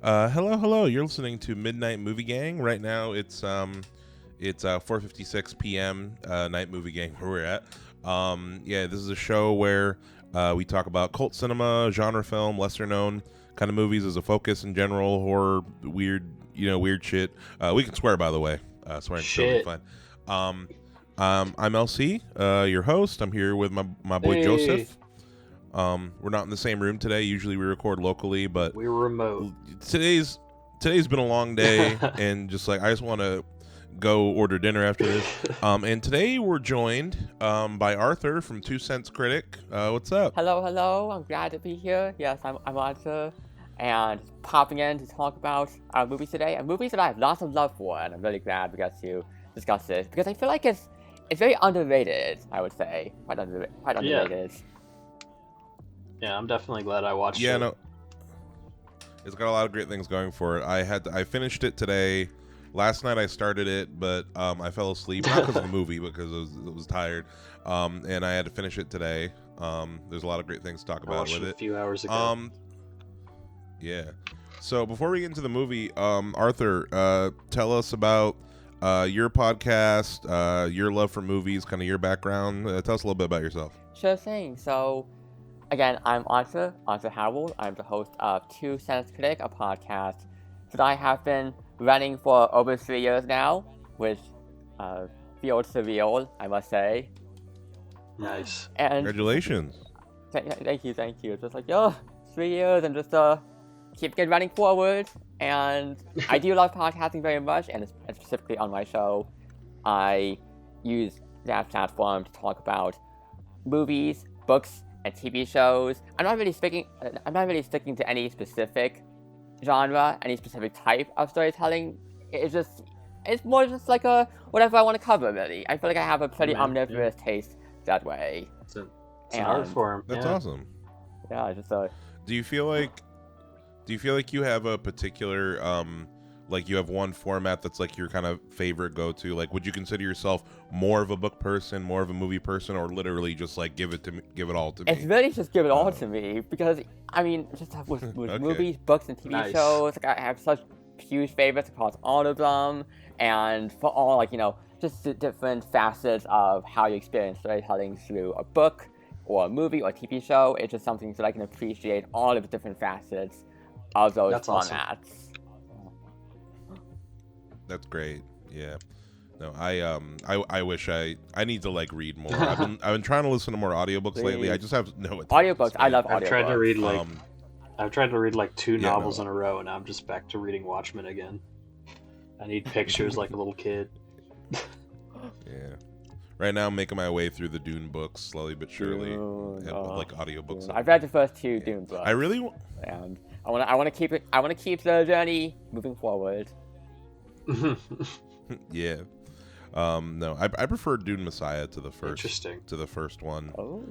Hello. You're listening to Midnight Movie Gang. Right now, it's 4:56 p.m. Night Movie Gang where we're at. This is a show where we talk about cult cinema, genre film, lesser known kind of movies as a focus in general, horror, weird shit. We can swear, by the way. Swearing's totally fine. I'm LC, your host. I'm here with my boy Joseph. We're not in the same room today. Usually we record locally, but we're remote. Today's been a long day, and I just want to go order dinner after this. And today we're joined by Arthur from Cents Critic. What's up? Hello. I'm glad to be here. Yes, I'm Arthur, and popping in to talk about our movies today. And movies that I have lots of love for, and I'm really glad we got to discuss this because I feel like it's very underrated. I would say quite underrated. Yeah, I'm definitely glad I watched it. Yeah, no, it's got a lot of great things going for it. I finished it today. Last night I started it, but I fell asleep, not because of the movie, but because I was tired. And I had to finish it today. There's a lot of great things to talk about with it. A few hours ago. Yeah. So before we get into the movie, Arthur, tell us about your podcast, your love for movies, kind of your background. Tell us a little bit about yourself. Sure thing. So, again, I'm Arthur Howell. I'm the host of Cents Critic, a podcast that I have been running for over 3 years now, which feels surreal, I must say. Nice. And congratulations. Thank you. It's just 3 years and just keep getting running forward. And I do love podcasting very much, and specifically on my show, I use that platform to talk about movies, books, and TV shows. I'm not really sticking to any specific genre, any specific type of storytelling. It's more just like a whatever I want to cover, really. I feel like I have a pretty omnivorous taste that way. It's an art form. That's awesome. Yeah, just Do you feel like you have a particular you have one format that's like your kind of favorite go-to? Like, would you consider yourself more of a book person, more of a movie person, or literally just like give it all to me? It's really just give it all to me, because I mean, just with okay. Movies, books, and TV shows, I have such huge favorites across all of them, and for all just the different facets of how you experience storytelling through a book or a movie or a TV show. It's just something that I can appreciate all of the different facets of those formats. Awesome. That's great. Yeah. No, I wish I need to read more. I've been trying to listen to more audiobooks lately. I just have no attention. Audiobooks. I love audiobooks. I've tried to read two novels in a row, and I'm just back to reading Watchmen again. I need pictures like a little kid. Yeah. Right now I'm making my way through the Dune books slowly but surely. Audiobooks. I've read the first two Dune books. I really and I want to keep the journey moving forward. Yeah. No, I prefer Dune Messiah to the first. Interesting. To the first one. Oh.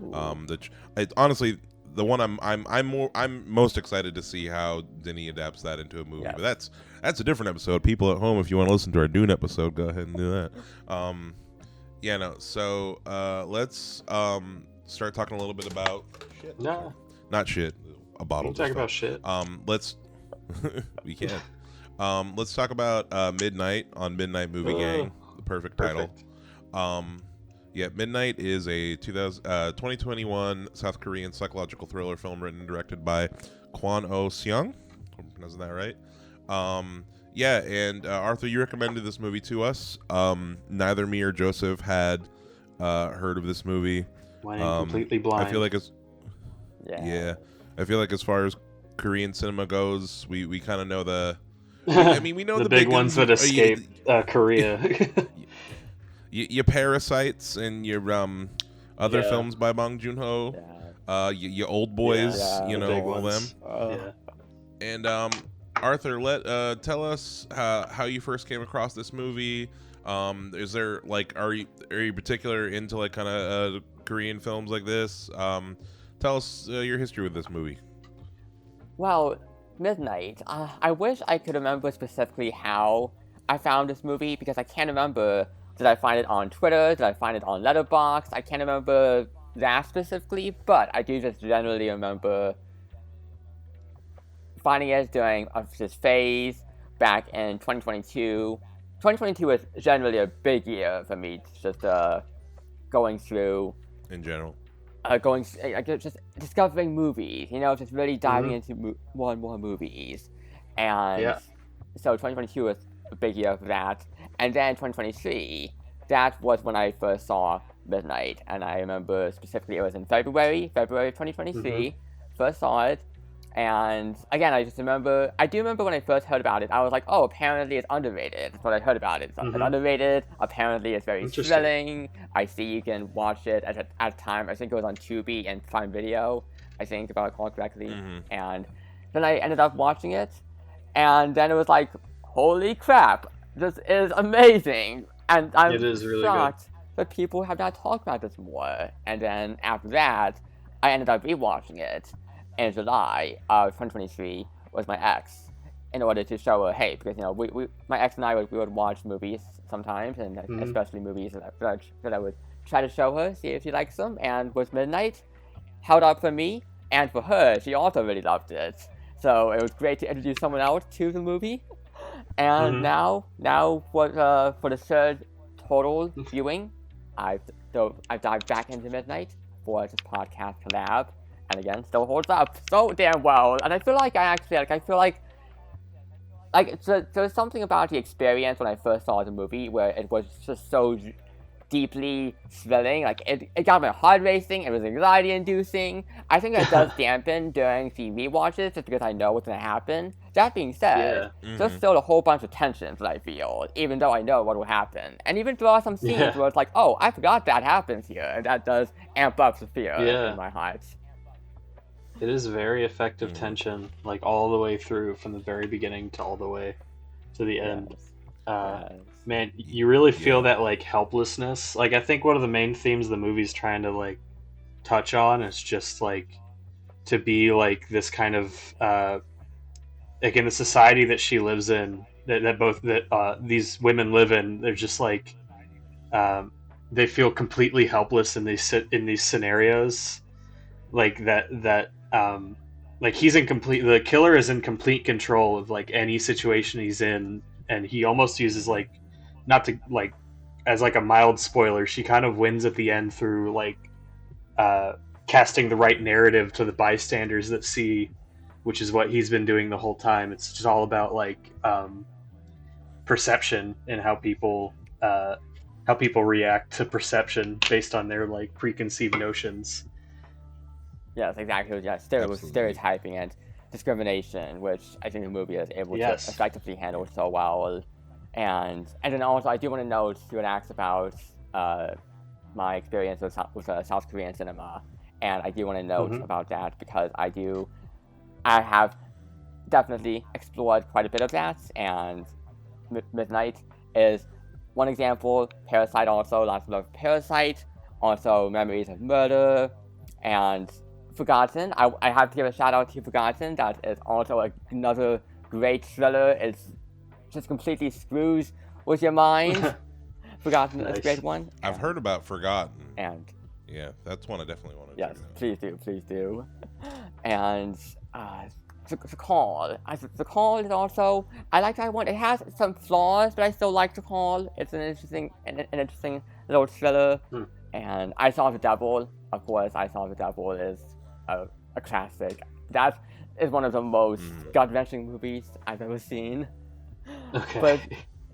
Honestly, the one I'm most excited to see how Denis adapts that into a movie. Yes. But that's a different episode. People at home, if you want to listen to our Dune episode, go ahead and do that. So let's start talking a little bit about shit. No. Not shit. A bottle. We can talk about shit. Let's we can. Let's talk about Midnight on Midnight Movie Gang, the perfect title. Midnight is a 2021 South Korean psychological thriller film written and directed by Kwon Oh-seung. I'm pronouncing that right. And Arthur, you recommended this movie to us. Neither me or Joseph had heard of this movie. Went in completely blind. I feel like I feel like as far as Korean cinema goes, we kind of know the. We know the big ones that escaped Korea. Your Parasites and your other films by Bong Joon-ho. Yeah. Your Old Boys, all them. And Arthur, tell us how you first came across this movie. Is there are you particular into kind of Korean films like this? Tell us your history with this movie. Well, Midnight. I wish I could remember specifically how I found this movie, because I can't remember. Did I find it on Twitter? Did I find it on Letterboxd? I can't remember that specifically, but I do just generally remember finding it during this phase back in 2022. 2022 was generally a big year for me, just going through in general. Just discovering movies, just really diving into more and more movies. And so 2022 was a big year for that. And then 2023, that was when I first saw Midnight. And I remember specifically it was in February of 2023, first saw it. And again, I do remember when I first heard about it, I was like, oh, apparently it's underrated. That's what I heard about it. It's underrated. Apparently it's very thrilling. I see you can watch it at a time. I think it was on Tubi and Prime Video, I think, if I recall correctly. And then I ended up watching it. And then it was like, holy crap, this is amazing. And I'm really shocked that people have not talked about this more. And then after that, I ended up rewatching it in July of 2023 with my ex in order to show her, hey, because, my ex and I we would watch movies sometimes, and especially movies that I would try to show her, see if she likes them. And with Midnight, held up for me and for her. She also really loved it. So it was great to introduce someone else to the movie. And now for the third total viewing, I've dived back into Midnight for this podcast collab. And again, still holds up so damn well. And I feel like there's something about the experience when I first saw the movie where it was just so deeply thrilling. Like, it got my heart racing. It was anxiety inducing. I think that does dampen during the rewatches just because I know what's going to happen. That being said, there's still a whole bunch of tensions that I feel, even though I know what will happen. And even there are some scenes where it's like, oh, I forgot that happens here. And that does amp up the fear in my heart. It is very effective tension, like all the way through, from the very beginning to all the way to the end. Man, you really feel that like helplessness. Like, I think one of the main themes the movie's trying to like touch on is just like to be like this kind of like in the society that she lives in, that these women live in. They're just like they feel completely helpless in these scenarios, like that. Like the killer is in complete control of like any situation he's in, and he almost uses like, not to like, as like a mild spoiler, she kind of wins at the end through like casting the right narrative to the bystanders that see, which is what he's been doing the whole time. It's just all about like perception and how people react to perception based on their like preconceived notions. Yes, exactly. Yeah, stereotyping and discrimination, which I think the movie is able to effectively handle so well. And then also, I do want to note, you had asked about my experience with South Korean cinema, and I do want to note about that because I have definitely explored quite a bit of that, and Midnight is one example. Parasite also, lots of love for Parasite, also Memories of Murder, and Forgotten. I have to give a shout out to Forgotten. That is also another great thriller. It's just completely screws with your mind. Forgotten is a great one. I've heard about Forgotten. And yeah, that's one I definitely want to check out. Please do. And The Call. The Call is also, I like that one. It has some flaws, but I still like The Call. It's an interesting little thriller. And I Saw the Devil. Of course, I Saw the Devil is a classic. That is one of the most gut-wrenching movies I've ever seen. Okay. But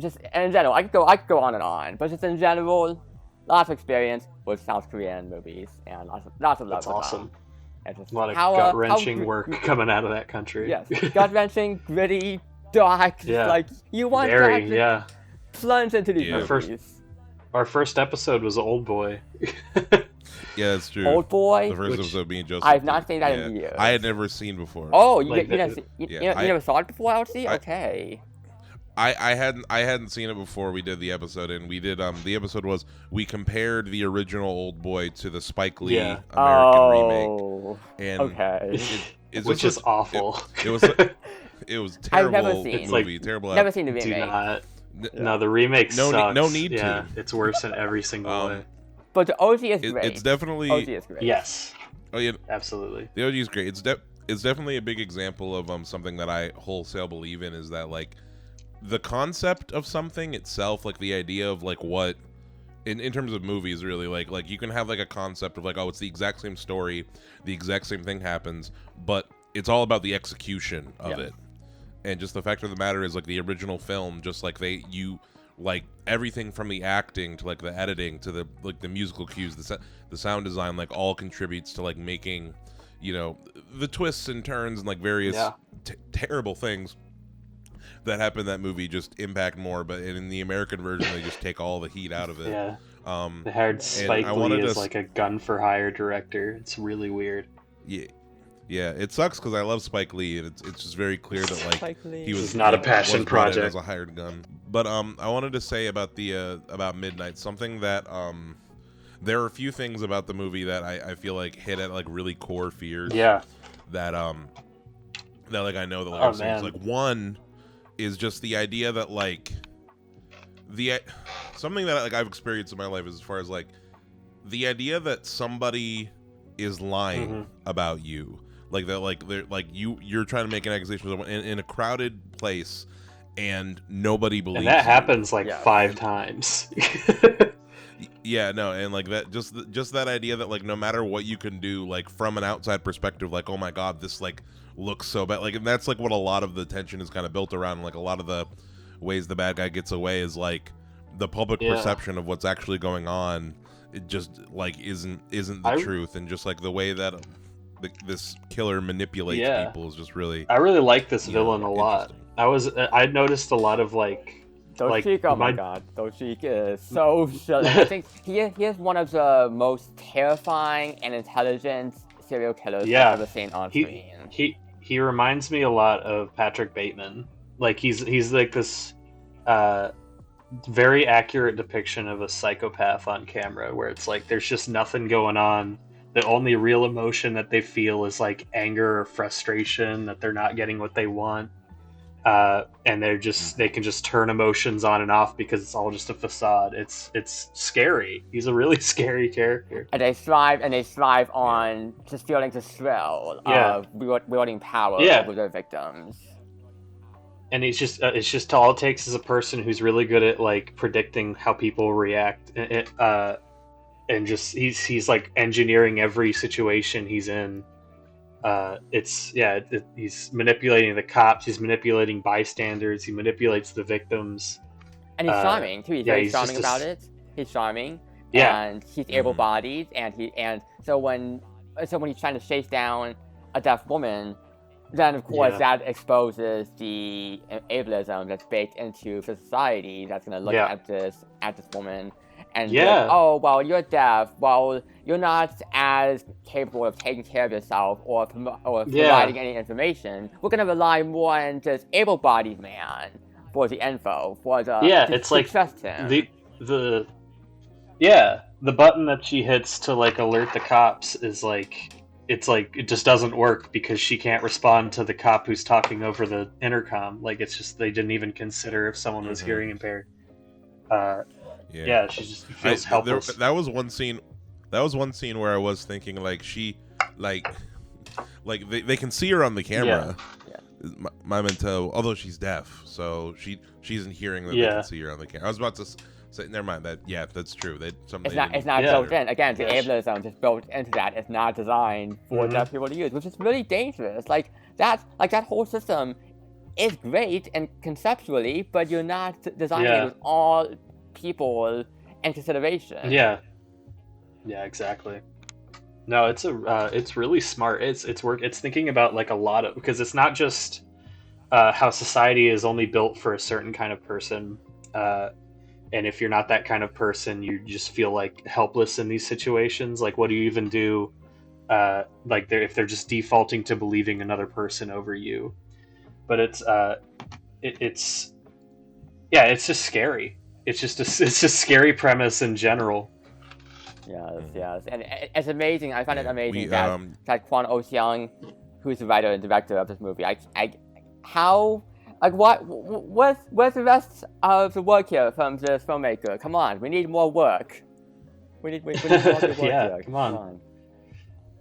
just in general, I could go on and on. But just in general, lots of experience with South Korean movies and lots of love. That's awesome. A lot of gut-wrenching work coming out of that country. Yes, gut-wrenching, gritty, dark. Yeah. Like, you want to plunge into these movies. Our first episode was Old Boy. Yeah, that's true. Old Boy. The first episode being Joseph. I've not seen that in years. I had never seen before. Oh, you never saw it before, LC? Okay. I hadn't seen it before we did the episode, and we did the episode was we compared the original Old Boy to the Spike Lee American remake. And okay. Which is awful. It was terrible. I've never seen. Movie, terrible. Never seen the remake. No, the remake sucks. No need to. Yeah, it's worse in every single way. But the OG is great. It's definitely OG is great. Yes. Oh yeah, absolutely. The OG is great. it's definitely a big example of something that I wholesale believe in, is that like the concept of something itself, like the idea of like what in terms of movies, really, like you can have like a concept of like, oh, it's the exact same story, the exact same thing happens, but it's all about the execution of it. And just the fact of the matter is, like, the original film, just like like everything from the acting to like the editing to the like the musical cues, the sound design, like all contributes to like making, you know, the twists and turns and like various terrible things that happen in that movie just impact more. But in the American version, they just take all the heat out of it. Yeah. They hired Spike Lee as like a gun for hire director. It's really weird. Yeah, it sucks because I love Spike Lee, and it's just very clear that like he was not a passion project as a hired gun. But I wanted to say about the about Midnight, something that there are a few things about the movie that I feel like hit at like really core fears. Yeah. That like I know that like, man. Like one is just the idea that like something that like I've experienced in my life is as far as like the idea that somebody is lying about you, like that, like they're like you're trying to make an accusation in a crowded place and nobody believes and that you. happens like 5 times. Yeah, no, and like that, just that idea that like no matter what you can do, like from an outside perspective, like, oh my god, this like looks so bad, like, and that's like what a lot of the tension is kind of built around. Like a lot of the ways the bad guy gets away is like the public perception of what's actually going on. It just like isn't the truth, and just like the way that this killer manipulates people is just really. I really like this villain a lot. I noticed a lot of like. Doshik, oh my god, Doshik is so silly. I think he is one of the most terrifying and intelligent serial killers I've ever seen on screen. He reminds me a lot of Patrick Bateman. Like he's like this very accurate depiction of a psychopath on camera, where it's like there's just nothing going on. The only real emotion that they feel is like anger or frustration that they're not getting what they want. And they can just turn emotions on and off because it's all just a facade. It's scary. He's a really scary character. And they thrive on just feeling the thrill of wielding power over their victims. And it's just all it takes is a person who's really good at like predicting how people react, and just he's like engineering every situation he's in. He's manipulating the cops, he's manipulating bystanders, he manipulates the victims, and he's charming too. He's very charming about it. He's charming, and he's able-bodied, and so when he's trying to chase down a deaf woman, then of course that exposes the ableism that's baked into the society that's going to look at this woman. And like, oh, well, you're deaf. Well, you're not as capable of taking care of yourself or providing any information. We're going to rely more on this able-bodied man for the info, for the it's like trust him. The button that she hits to like alert the cops is like it just doesn't work because she can't respond to the cop who's talking over the intercom. Like it's just they didn't even consider if someone was hearing impaired. She just feels helpless. That was one scene where I was thinking like she like they can see her on the camera. Memento, although she's deaf, so she isn't hearing that they can see her on the camera. I was about to say, never mind that. Yeah, that's true. It's not built in. Again, the ableism is built into that. It's not designed for deaf people to use, which is really dangerous. That whole system is great and conceptually, but you're not designing it with all people in consideration. Yeah, exactly. No, it's really smart. It's thinking about like a lot of, because it's not just how society is only built for a certain kind of person, and if you're not that kind of person, you just feel like helpless in these situations. Like, what do you even do? If they're just defaulting to believing another person over you, but it's just scary. It's just a scary premise in general. Yes, and it's amazing. I find it amazing that Kwon Oh-seung, who's the writer and director of this movie, where's the rest of the work here from this filmmaker? Come on, we need more work. We need more good work here. Come on.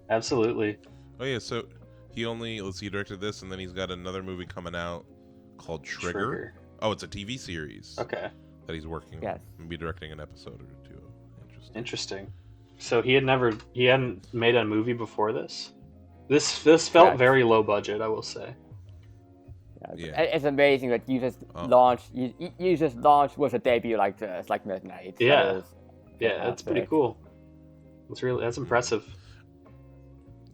Absolutely. Oh yeah, so he directed this, and then he's got another movie coming out called Trigger. Oh, it's a TV series. Okay. That he's working. Yes. And be directing an episode or two. Interesting. So he hadn't made a movie before this. This felt Correct. very low budget, I will say. Yeah. It's amazing that you just launched. You just launched with a debut like this, like Midnight. Yeah. That's pretty cool. That's impressive.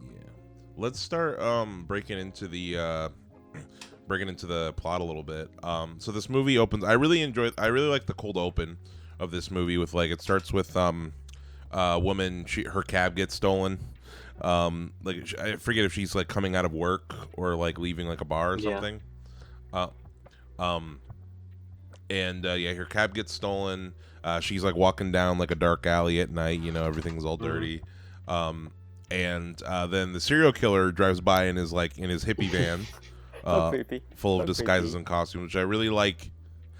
Yeah. Let's start breaking into the plot a little bit. So this movie opens. I really like the cold open of this movie with it starts with a woman. Her cab gets stolen. I forget if she's coming out of work or leaving a bar or something. Her cab gets stolen. She's walking down a dark alley at night. Everything's all dirty. Then the serial killer drives by in his hippie van, full of disguises and costumes, which I really like.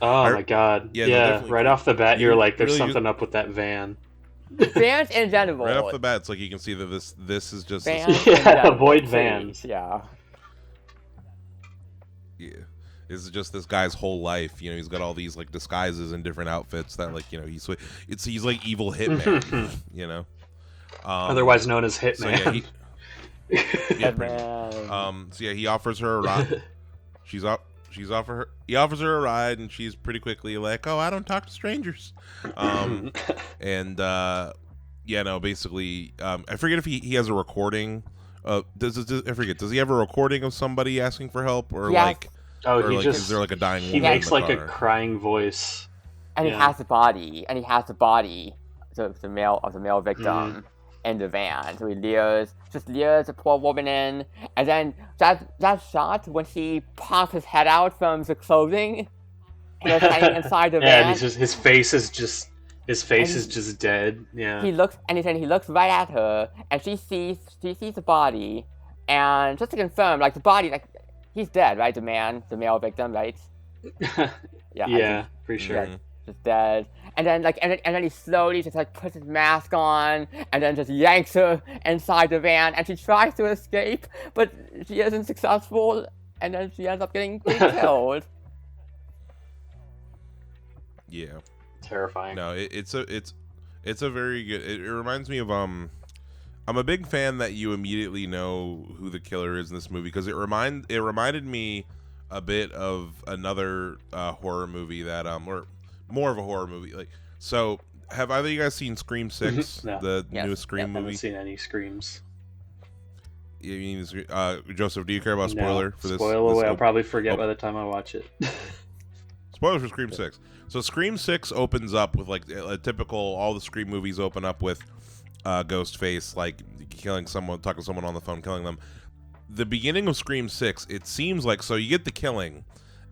Oh my god! Yeah, right off the bat, you're like, "There's really something up with that van." Vans in general. Right off the bat, it's you can see that this is just Vans avoid vans. Yeah. Yeah. This is just this guy's whole life. He's got all these disguises and different outfits that he's evil hitman. Otherwise known as Hitman. So he offers her a ride. He offers her a ride, and she's pretty quickly like, "Oh, I don't talk to strangers." Basically, I forget if he has a recording. Does he have a recording of somebody asking for help or Yes. is there a dying woman? He makes in the car? a crying voice. And he has the body. The male victim in the van. So he lures the poor woman in, and then that shot when he pops his head out from the clothing and he's hanging inside the van. And his face is just dead. Yeah. He looks right at her, and she sees the body, and just to confirm, the body, he's dead, right? The male victim, right? Yeah, pretty sure. Yeah, just dead. And then he slowly just puts his mask on, and then just yanks her inside the van, and she tries to escape, but she isn't successful, and then she ends up getting killed. Yeah. Terrifying. No, it's a very good. It reminds me of I'm a big fan that you immediately know who the killer is in this movie, because it reminded me a bit of another horror movie that or more of a horror movie. So have either of you guys seen Scream 6? No. The newest Scream I movie? haven't seen any Screams. Joseph, do you care about spoiler for this? Spoil away. I'll probably forget by the time I watch it. Spoilers for Scream 6. So Scream 6 opens up with a typical, all the Scream movies open up with Ghostface killing someone, talking to someone on the phone, killing them. The beginning of Scream 6, it seems so you get the killing,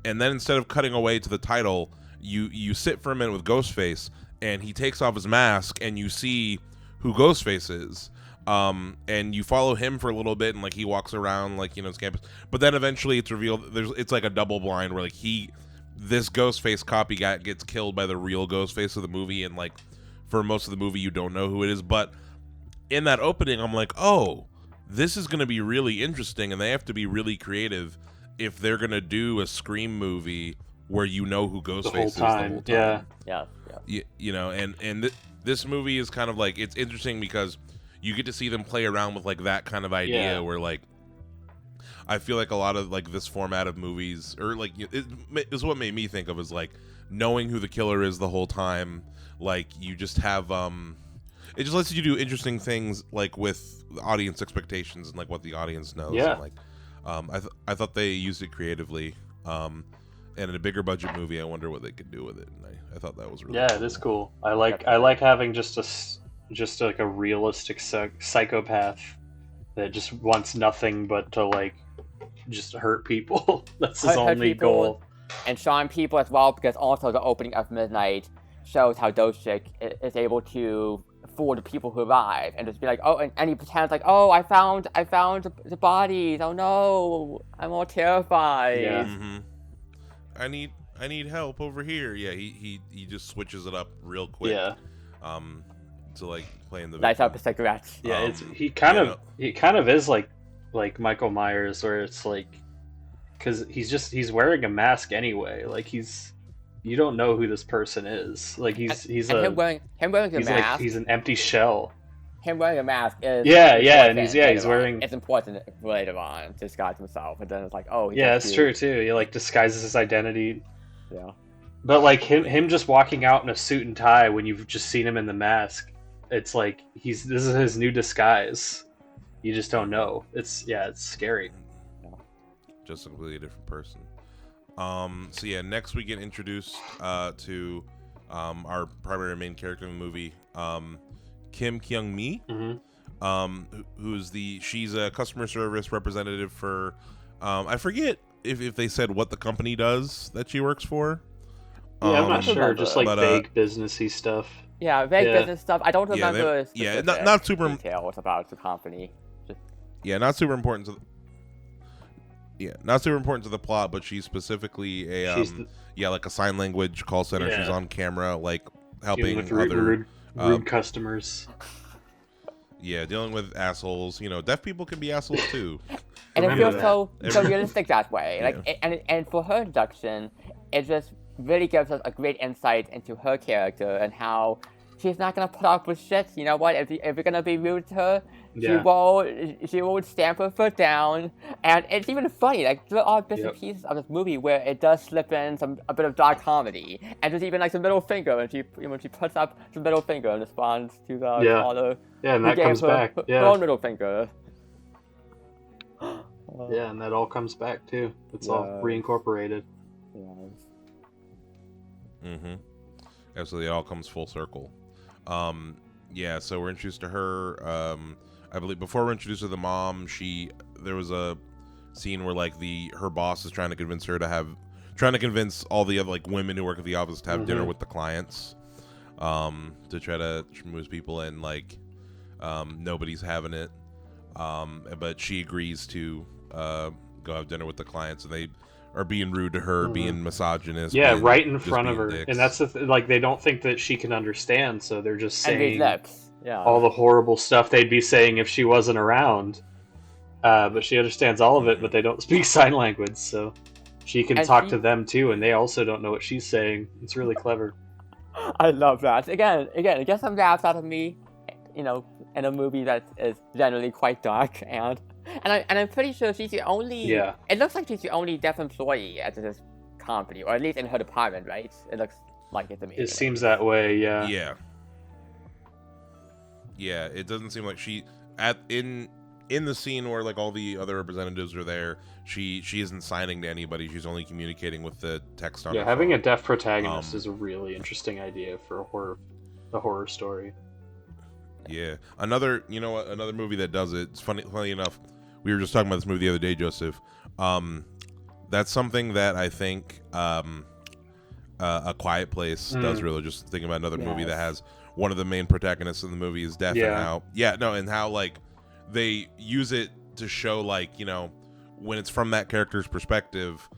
and then instead of cutting away to the title, you sit for a minute with Ghostface, and he takes off his mask, and you see who Ghostface is. And you follow him for a little bit, and he walks around his campus, but then eventually it's revealed it's a double blind where this Ghostface copycat gets killed by the real Ghostface of the movie, and for most of the movie you don't know who it is. But in that opening, I'm oh, this is going to be really interesting, and they have to be really creative if they're going to do a Scream movie where you know who Ghostface is the whole time. Yeah. This movie is kind of it's interesting because you get to see them play around with that kind of idea where I feel a lot of this format of movies, or it is what made me think of as knowing who the killer is the whole time. You just have it just lets you do interesting things with audience expectations and what the audience knows. Yeah. And, I thought they used it creatively. And in a bigger budget movie, I wonder what they could do with it. And I thought that was really cool. It is cool. I like having just a realistic psychopath that just wants nothing but to just hurt people. That's his only goal. And showing people as well, because also the opening of Midnight shows how Doshik is able to fool the people who arrive and just be and he pretends oh, I found the bodies. Oh no, I'm all terrified. Yeah. Mm-hmm. I need help over here. Yeah, he just switches it up real quick. Yeah. To playing the lights up the cigarettes. Yeah, he kind of is like Michael Myers, where it's like, because he's wearing a mask anyway. Like you don't know who this person is. Like he's him wearing a he's mask. like he's an empty shell. Him wearing a mask is and he's wearing. It's important later on to disguise himself, and then it's like, oh, It's true too. He like disguises his identity. Yeah. But like him just walking out in a suit and tie when you've just seen him in the mask, it's like this is his new disguise. You just don't know. It's scary. Just a completely different person. So yeah, next we get introduced to our primary main character in the movie, Kim Kyung Mi, she's a customer service representative for I forget if they said what the company does that she works for. Yeah, I'm not sure. Just like vague businessy stuff. Yeah, vague business stuff. I don't remember. Not super details about the company. Not super important to. Not super important to the plot, but she's specifically like a sign language call center. Yeah. She's on camera, like helping with other rude customers. Yeah, dealing with assholes. Deaf people can be assholes too. And it feels so realistic that way. Like, and for her introduction, it just really gives us a great insight into her character and how she's not gonna put up with shit. You know what? If you're gonna be rude to her, she will stamp her foot down. And it's even funny. Like there are bits and pieces of this movie where it does slip in a bit of dark comedy, and there's even like some middle finger when she puts up the middle finger and responds to the caller. Yeah, and that comes back. Her own middle finger. Yeah, and that all comes back too. It's all reincorporated. Absolutely, it all comes full circle. So we're introduced to her. I believe before we're introduced to the mom, there was a scene where like her boss is trying to convince all the other like women who work at the office to have dinner with the clients, to try to schmooze people, and like nobody's having it. But she agrees to go have dinner with the clients, and they are being rude to her, being misogynist. Yeah, right in front of her. Dicks. And that's like they don't think that she can understand, so they're just saying all the horrible stuff they'd be saying if she wasn't around. But she understands all of it, but they don't speak sign language, so she can talk to them too, and they also don't know what she's saying. It's really clever. I love that. Again, it gets some laughs out of me, in a movie that is generally quite dark, and I'm pretty sure she's the only. Yeah. It looks like she's the only deaf employee at this company, or at least in her department, right? It looks like it to me. It seems that way. Yeah. Yeah. Yeah. It doesn't seem like she in the scene where like all the other representatives are there. She isn't signing to anybody. She's only communicating with the text on. Yeah, having a deaf protagonist is a really interesting idea for a horror story. Yeah, another movie that does it. It's funny enough, we were just talking about this movie the other day, Joseph. That's something that I think A Quiet Place does really. Just thinking about another movie that has one of the main protagonists in the movie is deaf, and how like they use it to show like when it's from that character's perspective,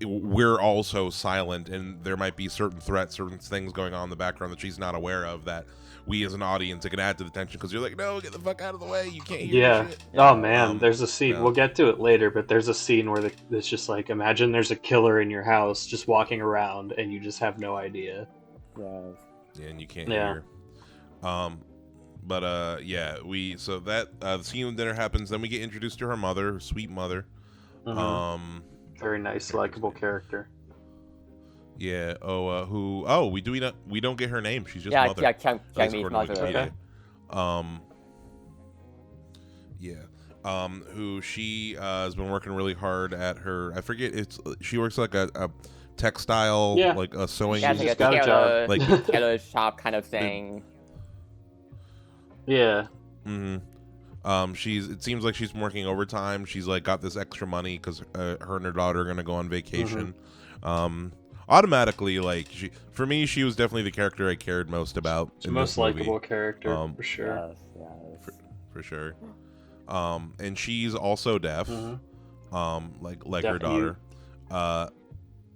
we're also silent, and there might be certain threats, certain things going on in the background that she's not aware of that we as an audience can add to the tension, because you're like, no, get the fuck out of the way, you can't hear shit. Oh man, there's a scene, we'll get to it later, but there's a scene where it's just like, imagine there's a killer in your house just walking around and you just have no idea. Yeah, and you can't hear. So that the scene with dinner happens, then we get introduced to her mother, her sweet mother. Very nice, likable character. Yeah. We don't get her name. She's just mother. Yeah, Kyung-mi's mother. Okay. Who she has been working really hard at her. I forget. She works like a textile, like a sewing. Yeah, like a tailor, tailor shop kind of thing. Yeah. It seems like she's working overtime. She's like got this extra money because her and her daughter are gonna go on vacation. Automatically, like for me, she was definitely the character I cared most about. The most likable character, for sure. Yes. For sure. And she's also deaf. Like her daughter.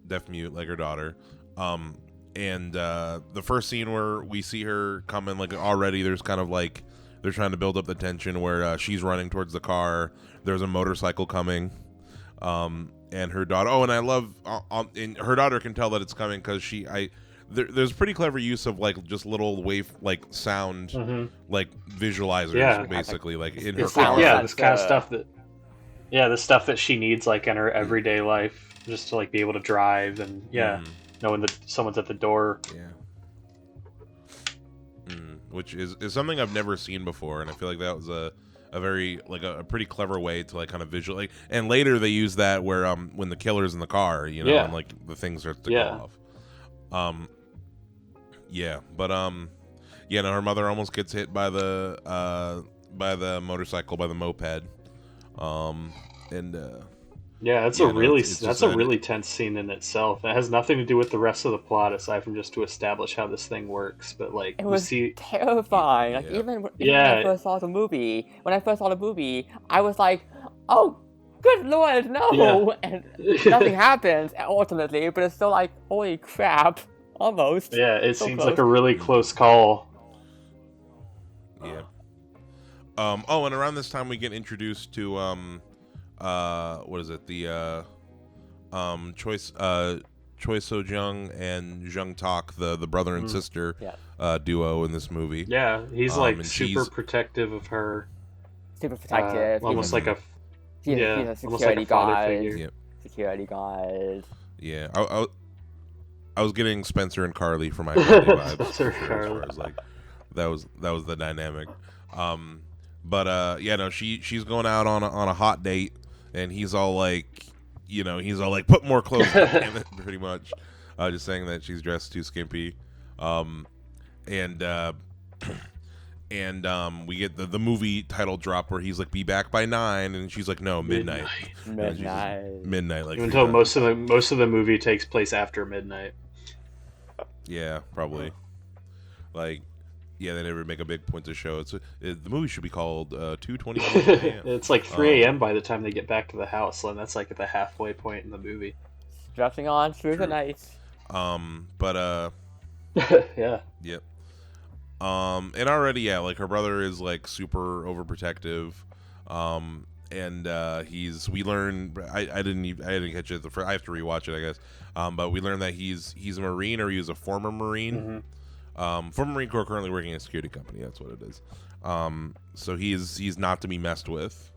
Deaf mute, like her daughter. And the first scene where we see her come in, like already there's kind of like they're trying to build up the tension where she's running towards the car. There's a motorcycle coming, and her daughter. Oh, and I love, and her daughter can tell that it's coming because there's pretty clever use of like just little wave like sound like visualizers basically like in her car. This kind of stuff that the stuff that she needs like in her everyday life just to like be able to drive and knowing that someone's at the door. Which is something I've never seen before, and I feel like that was a very like a pretty clever way to like kind of visually. And later they use that where when the killer's in the car, and like the thing starts to go off. No, her mother almost gets hit by the motorcycle, by the moped. That's a really tense scene in itself. It has nothing to do with the rest of the plot aside from just to establish how this thing works. But like, it was terrifying. Like even when I first saw the movie, I was like, "Oh, good lord, no!" And nothing happens ultimately, but it's still like, "Holy crap!" Almost. Yeah, it seems close. Like a really close call. Yeah. And around this time we get introduced to what is it? The Choi So-jung and Jung Tak, the brother and sister duo in this movie. Yeah, he's like super protective of her. Super protective. Almost like a he's a security guard. Figure. Security guard. Yeah, I was getting Spencer and Carly for my vibes. Spencer and Carly. Like that was the dynamic. She's going out on a hot date, and he's all like, put more clothes on, pretty much, just saying that she's dressed too skimpy, and we get the movie title drop where he's like, "Be back by 9," and she's like, "No, midnight." Midnight. Like, until most of the movie takes place after midnight. Yeah, probably. Like, they never make a big point to show the movie should be called 2:21 a.m. It's like 3 a.m. by the time they get back to the house, and that's like at the halfway point in the movie. Dressing on through the night. Yeah. Yep. And already, like her brother is like super overprotective, we learn I didn't catch it I have to rewatch it, I guess. But we learned that he's a Marine, or he was a former Marine. Former Marine Corps, currently working at a security company. That's what it is. So he's not to be messed with,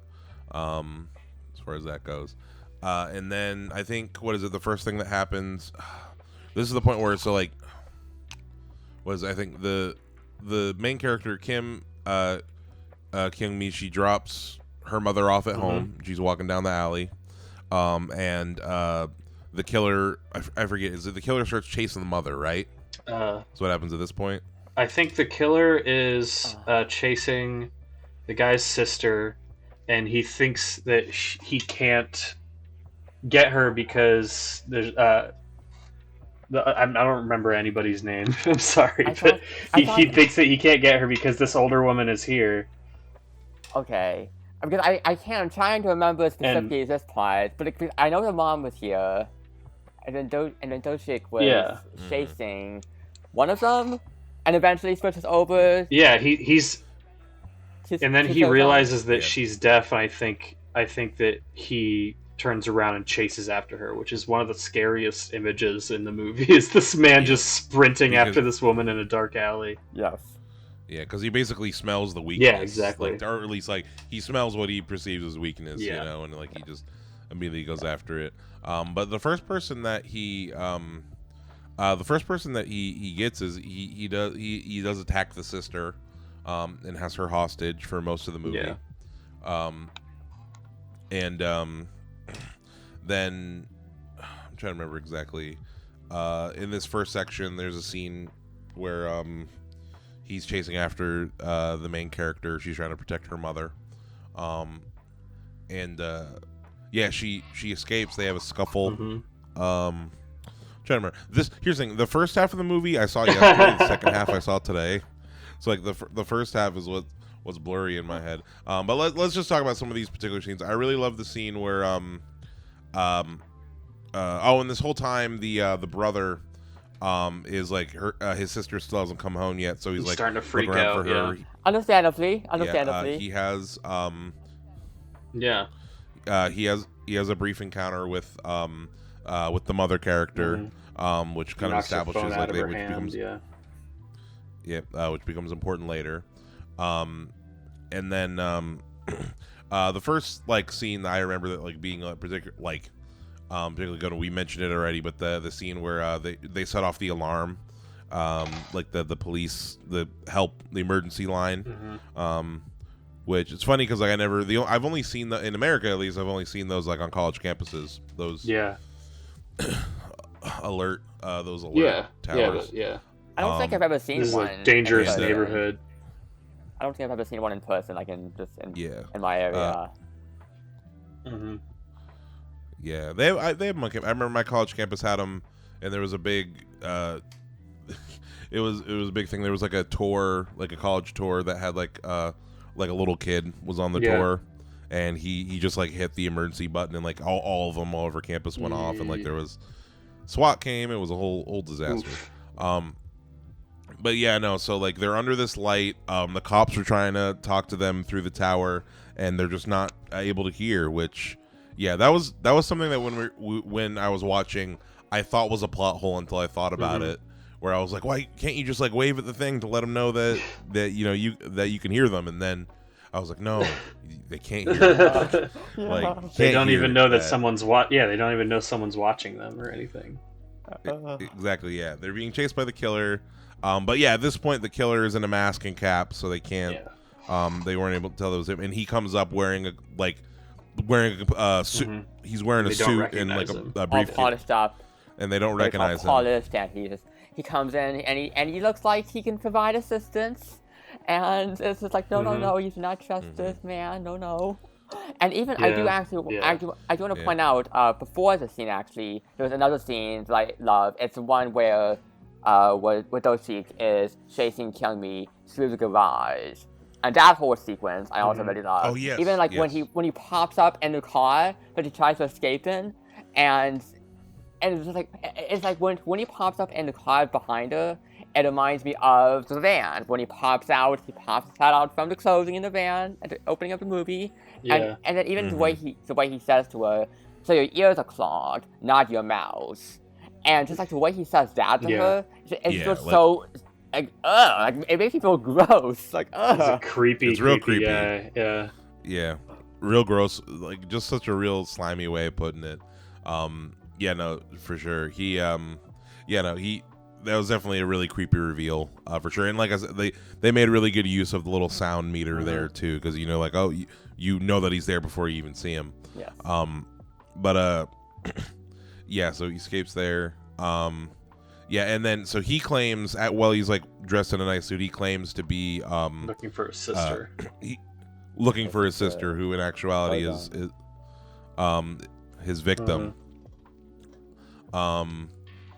as far as that goes. And then I think, what is it? The first thing that happens. This is the point where I think the main character Kim Kyung-mi, she drops her mother off at home. She's walking down the alley, and the killer, I forget, is it the killer starts chasing the mother, right? So what happens at this point? I think the killer is chasing the guy's sister, and he thinks that he can't get her because there's I don't remember anybody's name. I'm sorry, but he thinks that he can't get her because this older woman is here. Okay, because I'm trying to remember specifically this part, but I know the mom was here, and then Doshik was chasing one of them, and eventually switches over. Yeah, he's and then he realizes that she's deaf, and I think that he turns around and chases after her, which is one of the scariest images in the movie. Is this man just sprinting after this woman in a dark alley? Yes. Yeah, because he basically smells the weakness. Yeah, exactly. Like, or at least like he smells what he perceives as weakness. And like he just immediately goes after it. But the first person that he gets is he does attack the sister, and has her hostage for most of the movie. Then I'm trying to remember exactly. In this first section, there's a scene where he's chasing after the main character. She's trying to protect her mother, she escapes. They have a scuffle. Trying to remember this. Here's the thing: the first half of the movie I saw yesterday. The second half I saw today. So like the first half is what's blurry in my head. But let's just talk about some of these particular scenes. I really love the scene where and this whole time the brother is like his sister still hasn't come home yet, so he's like starting to freak looking around out. for her. Yeah. Understandably. He has he has a brief encounter with the mother character, which kind of establishes like which becomes important later. And then the first like scene that I remember that like being particularly good. We mentioned it already, but the scene where they set off the alarm, like the police, the emergency line, which it's funny because like I've only seen in America at least I've only seen those like on college campuses, those alert towers. I don't think I've ever seen this one. This is a dangerous neighborhood. I don't think I've ever seen one in person, like in my area. Yeah, they have them. I remember my college campus had them, and there was a big. It was a big thing. There was like a tour, like a college tour that had like a little kid was on the tour, and he just like hit the emergency button, and like all of them all over campus went off, and like there was SWAT came. It was a whole disaster. But yeah, no. So like they're under this light. The cops are trying to talk to them through the tower, and they're just not able to hear. Which, yeah, that was something that when I was watching, I thought was a plot hole until I thought about it. Where I was like, why can't you just like wave at the thing to let them know that you can hear them? And then I was like, no, they can't hear them. Like they don't even know that someone's they don't even know someone's watching them or anything. Exactly. Yeah, they're being chased by the killer. But yeah, at this point, the killer is in a mask and cap, so they can't. They weren't able to tell it was him. And he comes up wearing a suit. He's wearing a suit and like a briefcase. All polished up. And they don't recognize him. Polished, and he comes in and he looks like he can provide assistance. And it's just like, no, you do not trust this man. No. And even I do want to point out before the scene actually there was another scene that I love. It's the one where Doshik is chasing Kyungmi through the garage, and that whole sequence I also really love. Oh yes. Even like when he pops up in the car that he tries to escape in, and it's like when he pops up in the car behind her, it reminds me of the van. When he pops his head out from the closing in the van at the opening of the movie, and then even the way he says to her, "So your ears are clogged, not your mouth." And just like the way he says that to her, it's just so like it makes me feel gross. Like it's creepy. It's real creepy. Yeah. Real gross. Like just such a real slimy way of putting it. Yeah, no, for sure. That was definitely a really creepy reveal, for sure. And like I said, they made really good use of the little sound meter there too, because like you know that he's there before you even see him. Yeah. But yeah, so he escapes there. Yeah, and then so he claims he's like dressed in a nice suit. He claims to be looking for his sister. Looking for his sister, who in actuality is his victim.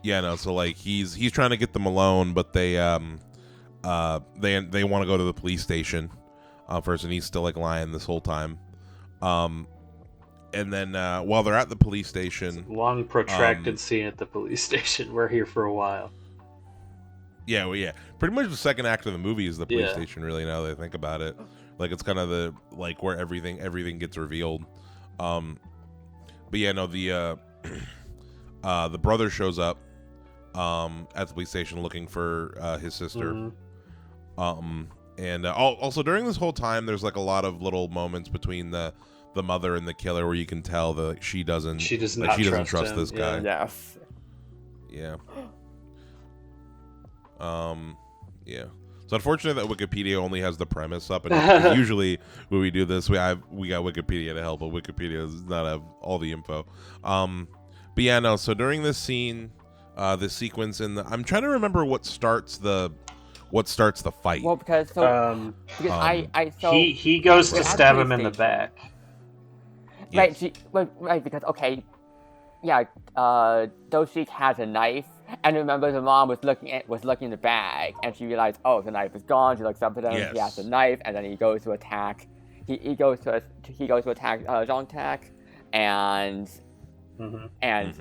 Yeah, no. So like he's trying to get them alone, but they want to go to the police station first, and he's still like lying this whole time. And then while they're at the police station, long protracted scene at the police station. We're here for a while. Yeah, well, yeah. Pretty much the second act of the movie is the police station. Really, now that I think about it, like it's kind of the like where everything gets revealed. But yeah, no, the brother shows up at the police station looking for his sister. And also during this whole time, there's like a lot of little moments between the mother and the killer where you can tell that she doesn't trust this guy. Yes. Yeah. Yeah. So unfortunate that Wikipedia only has the premise up, and usually when we do this, we got Wikipedia to help, but Wikipedia does not have all the info. But yeah, no. So during this scene, this sequence I'm trying to remember what starts the fight. Well, because he goes to stab him in the back. Yes. Right, because Doshik has a knife, and remember the mom was looking in the bag, and she realized, oh, the knife is gone. She looks up at him, he has a knife, and then he goes to attack. He goes to attack Zhongtak, and and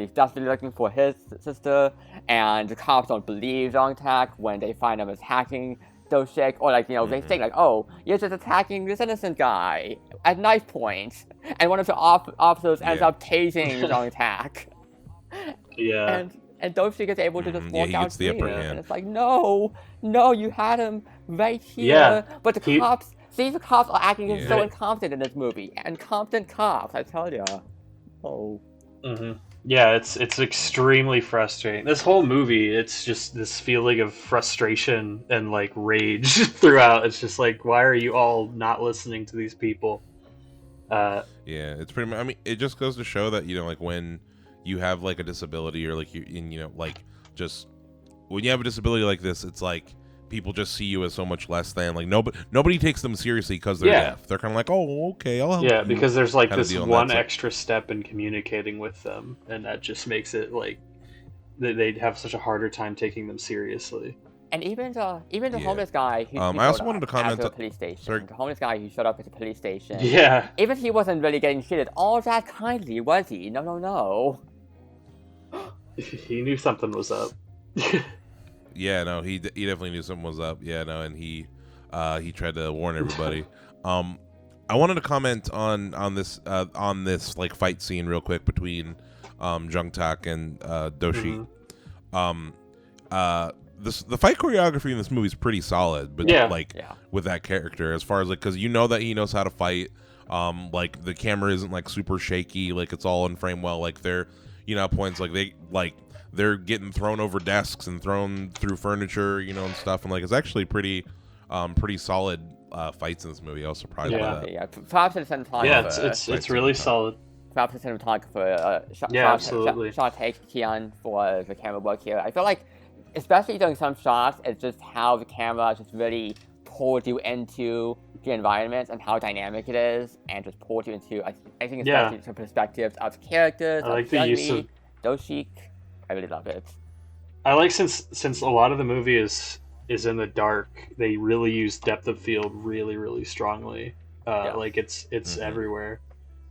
he's desperately looking for his sister, and the cops don't believe Zhang Tak when they find him as hacking Do-shik, or like, they think like, oh, you're just attacking this innocent guy at knife point, and one of the officers ends up tasing Zhang Tak. Yeah. And Do-shik is able to just walk out gets the upper hand. and it's like, no, you had him right here. But the cops are acting so incompetent in this movie. Incompetent cops, I tell ya. Oh. Yeah, it's extremely frustrating. This whole movie, it's just this feeling of frustration and like rage throughout. It's just like, why are you all not listening to these people? Yeah, it's pretty much. I mean, it just goes to show that like when you have like a disability or like just when you have a disability like this, it's like people just see you as so much less than like nobody takes them seriously because they're deaf. They're kind of like, oh, okay, I'll help you. Because there's like this one extra step in communicating with them, and that just makes it like they'd have such a harder time taking them seriously. And even the homeless guy who I also wanted to comment at the police station. Sorry. The homeless guy who showed up at the police station. Yeah. Even he wasn't really getting treated all that kindly, was he? No. He knew something was up. Yeah, no, he definitely knew something was up. Yeah, no, and he tried to warn everybody. I wanted to comment on this like fight scene real quick between Zhang Tak and Do-shik. The fight choreography in this movie is pretty solid, but with that character, as far as like, because that he knows how to fight. Like the camera isn't like super shaky, like it's all in frame well. Like they're at points they're getting thrown over desks and thrown through furniture, and stuff, and like it's actually pretty solid fights in this movie. I was surprised by that. Yeah, props to the cinematographer. Yeah, it's really solid. Props to the cinematographer. Absolutely. Shot Kian for the camera work here. I feel like, especially during some shots, it's just how the camera just really pulls you into the environment and how dynamic it is, and just pulls you into, I think, especially the perspectives of characters. I like the use of Do-shik. I really love it. I like since a lot of the movie is in the dark, they really use depth of field really, really strongly. Like it's everywhere.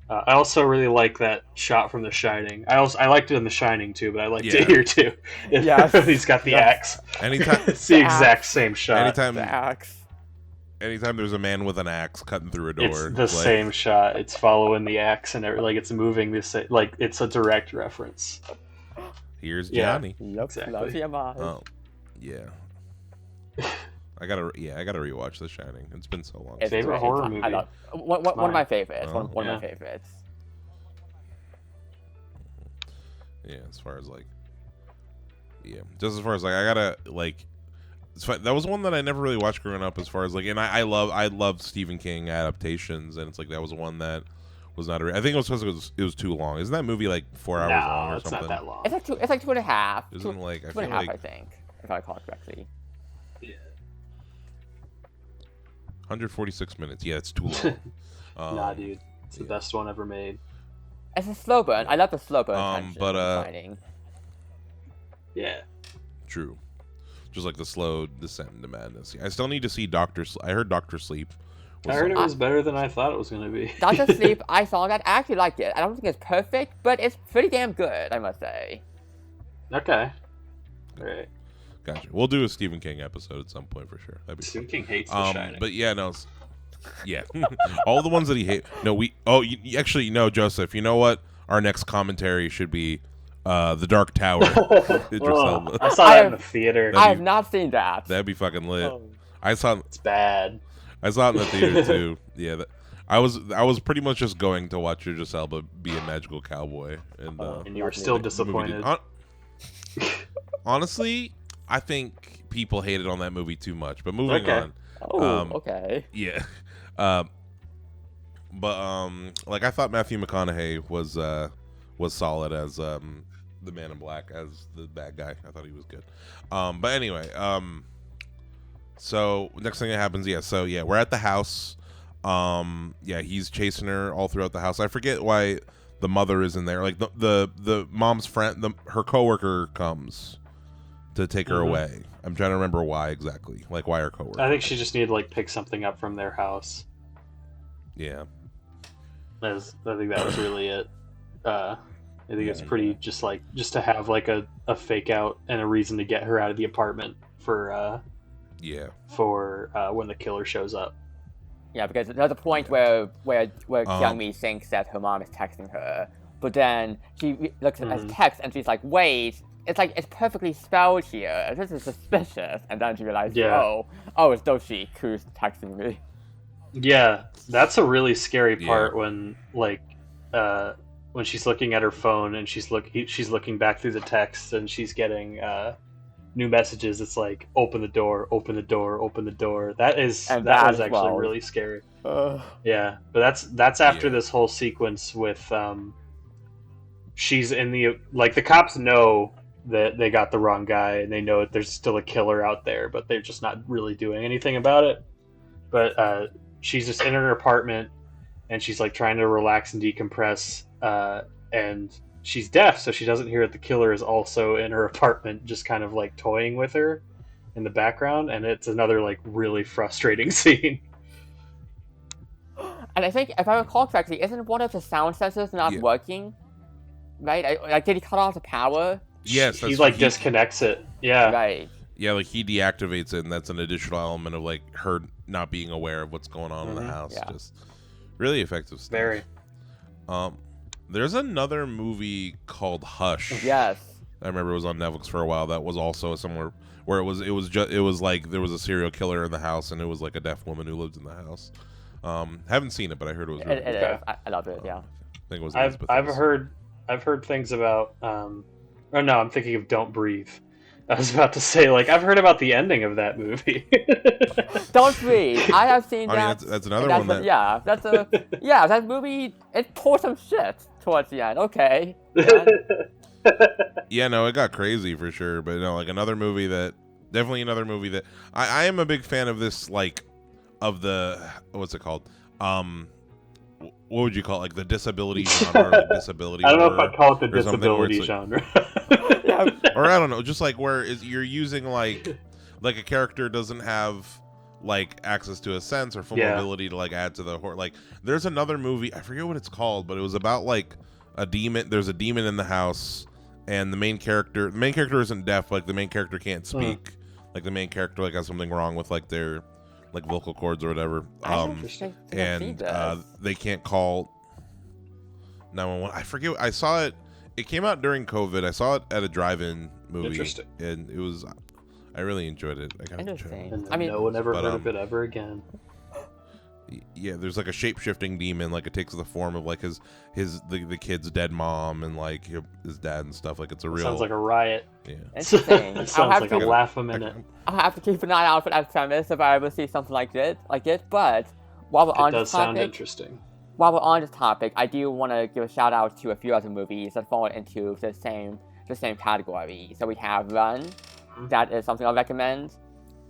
I also really like that shot from The Shining. I liked it in The Shining too, but I liked it here too. He's got the axe. Anytime it's the exact same shot. The axe. Anytime there's a man with an axe cutting through a door, it's the same shot. It's following the axe and it's moving this, like it's a direct reference. Here's Johnny. Yep, exactly. Oh, yeah. I gotta rewatch The Shining. It's been so long. Favorite horror movie? I love one of my favorites. One of my favorites. Yeah, as far as like, just as far as like, I gotta like, that was one that I never really watched growing up. As far as like, and I love Stephen King adaptations, and it's like that was one that was not. I think it was because it was too long. Isn't that movie like 4 hours long or something? It's not that long. It's like 2.5. Isn't like two and a half, I think, if I recall correctly. Yeah. 146 minutes. Yeah, it's too long. Nah, dude, it's the best one ever made. It's a slow burn. I love the slow burn. Yeah. True. Just like the slow descent into madness. I still need to see Doctor. I heard Doctor Sleep. I heard it was better than I thought it was going to be. Doctor Sleep, I saw that. I actually liked it. I don't think it's perfect, but it's pretty damn good, I must say. Okay. All right. Gotcha. We'll do a Stephen King episode at some point for sure. That'd be Stephen fun. King hates The Shining. But yeah, no. Yeah. All the ones that he hates. No, actually, no, Joseph. You know what? Our next commentary should be The Dark Tower. I saw that in the theater. I have not seen that. That'd be fucking lit. It's bad. I saw it in the theater too. Yeah, I was pretty much just going to watch Idris Elba be a magical cowboy, and you were still disappointed. Honestly, I think people hated on that movie too much. But moving on. Oh, okay. Yeah. But like I thought Matthew McConaughey was solid as the Man in Black, as the bad guy. I thought he was good. But anyway, so next thing that happens, we're at the house. He's chasing her all throughout the house. I forget why the mother is in there. Like the mom's friend, her coworker comes to take her away. I'm trying to remember why exactly. Like why her coworker. I think she just needed to like pick something up from their house. Yeah. I think that was really it. I think it's pretty just to have like a fake out and a reason to get her out of the apartment for when the killer shows up. Yeah, because there's a point where Kyung-mi thinks that her mom is texting her, but then she looks at his text and she's like, wait, it's perfectly spelled here. This is suspicious. And then she realizes, oh, it's Doshi who's texting me. Yeah, that's a really scary part when when she's looking at her phone and she's looking back through the text and she's getting new messages. It's like, open the door, open the door, open the door. That was actually really scary. Yeah, but that's after this whole sequence with she's in the cops know that they got the wrong guy and they know that there's still a killer out there, but they're just not really doing anything about it. But she's just in her apartment and she's like trying to relax and decompress, and she's deaf, so she doesn't hear that the killer is also in her apartment, just kind of like toying with her in the background, and it's another like really frustrating scene. And I think, if I recall correctly, isn't one of the sound sensors not working? Right? Did he cut off the power? Yes, he disconnects it. Yeah. Right. Yeah, like he deactivates it, and that's an additional element of like her not being aware of what's going on in the house. Yeah. Just really effective stuff. Very. There's another movie called Hush. Yes. I remember it was on Netflix for a while. That was also similar, where it was like there was a serial killer in the house, and it was like a deaf woman who lived in the house. Haven't seen it, but I heard it was really good. It is. I love it. Yeah. I think it was. I've heard things about. Oh no, I'm thinking of Don't Breathe. I was about to say, I've heard about the ending of that movie. Don't Breathe. I have seen that. That's another one. That movie. It poured some shit towards the end. Okay. Yeah, no, it got crazy for sure. But another movie that I am a big fan of this. Of the what's it called? What would you call it? Like the disability genre? Disability. I don't know if I'd call it the disability genre. Or I don't know, just like where you're using like a character doesn't have access to a sense or full mobility to add to the horror. There's another movie, I forget what it's called, but it was about a demon. There's a demon in the house, and the main character isn't deaf. The main character can't speak. The main character has something wrong with their vocal cords or whatever. And they can't call 911. I forget. I saw it. It came out during COVID. I saw it at a drive-in movie, and it was. I really enjoyed it. And no one ever heard of it ever again. Yeah, there's a shape-shifting demon. It takes the form of the kid's dead mom and his dad and stuff. It's a real. Sounds like a riot. Yeah. Interesting. It sounds like a laugh a minute. I'll have to keep an eye out for that premise if I ever see something like it. But while we're on this topic, sound interesting. While we're on this topic, I do want to give a shout out to a few other movies that fall into the same category. So we have Run, that is something I'll recommend,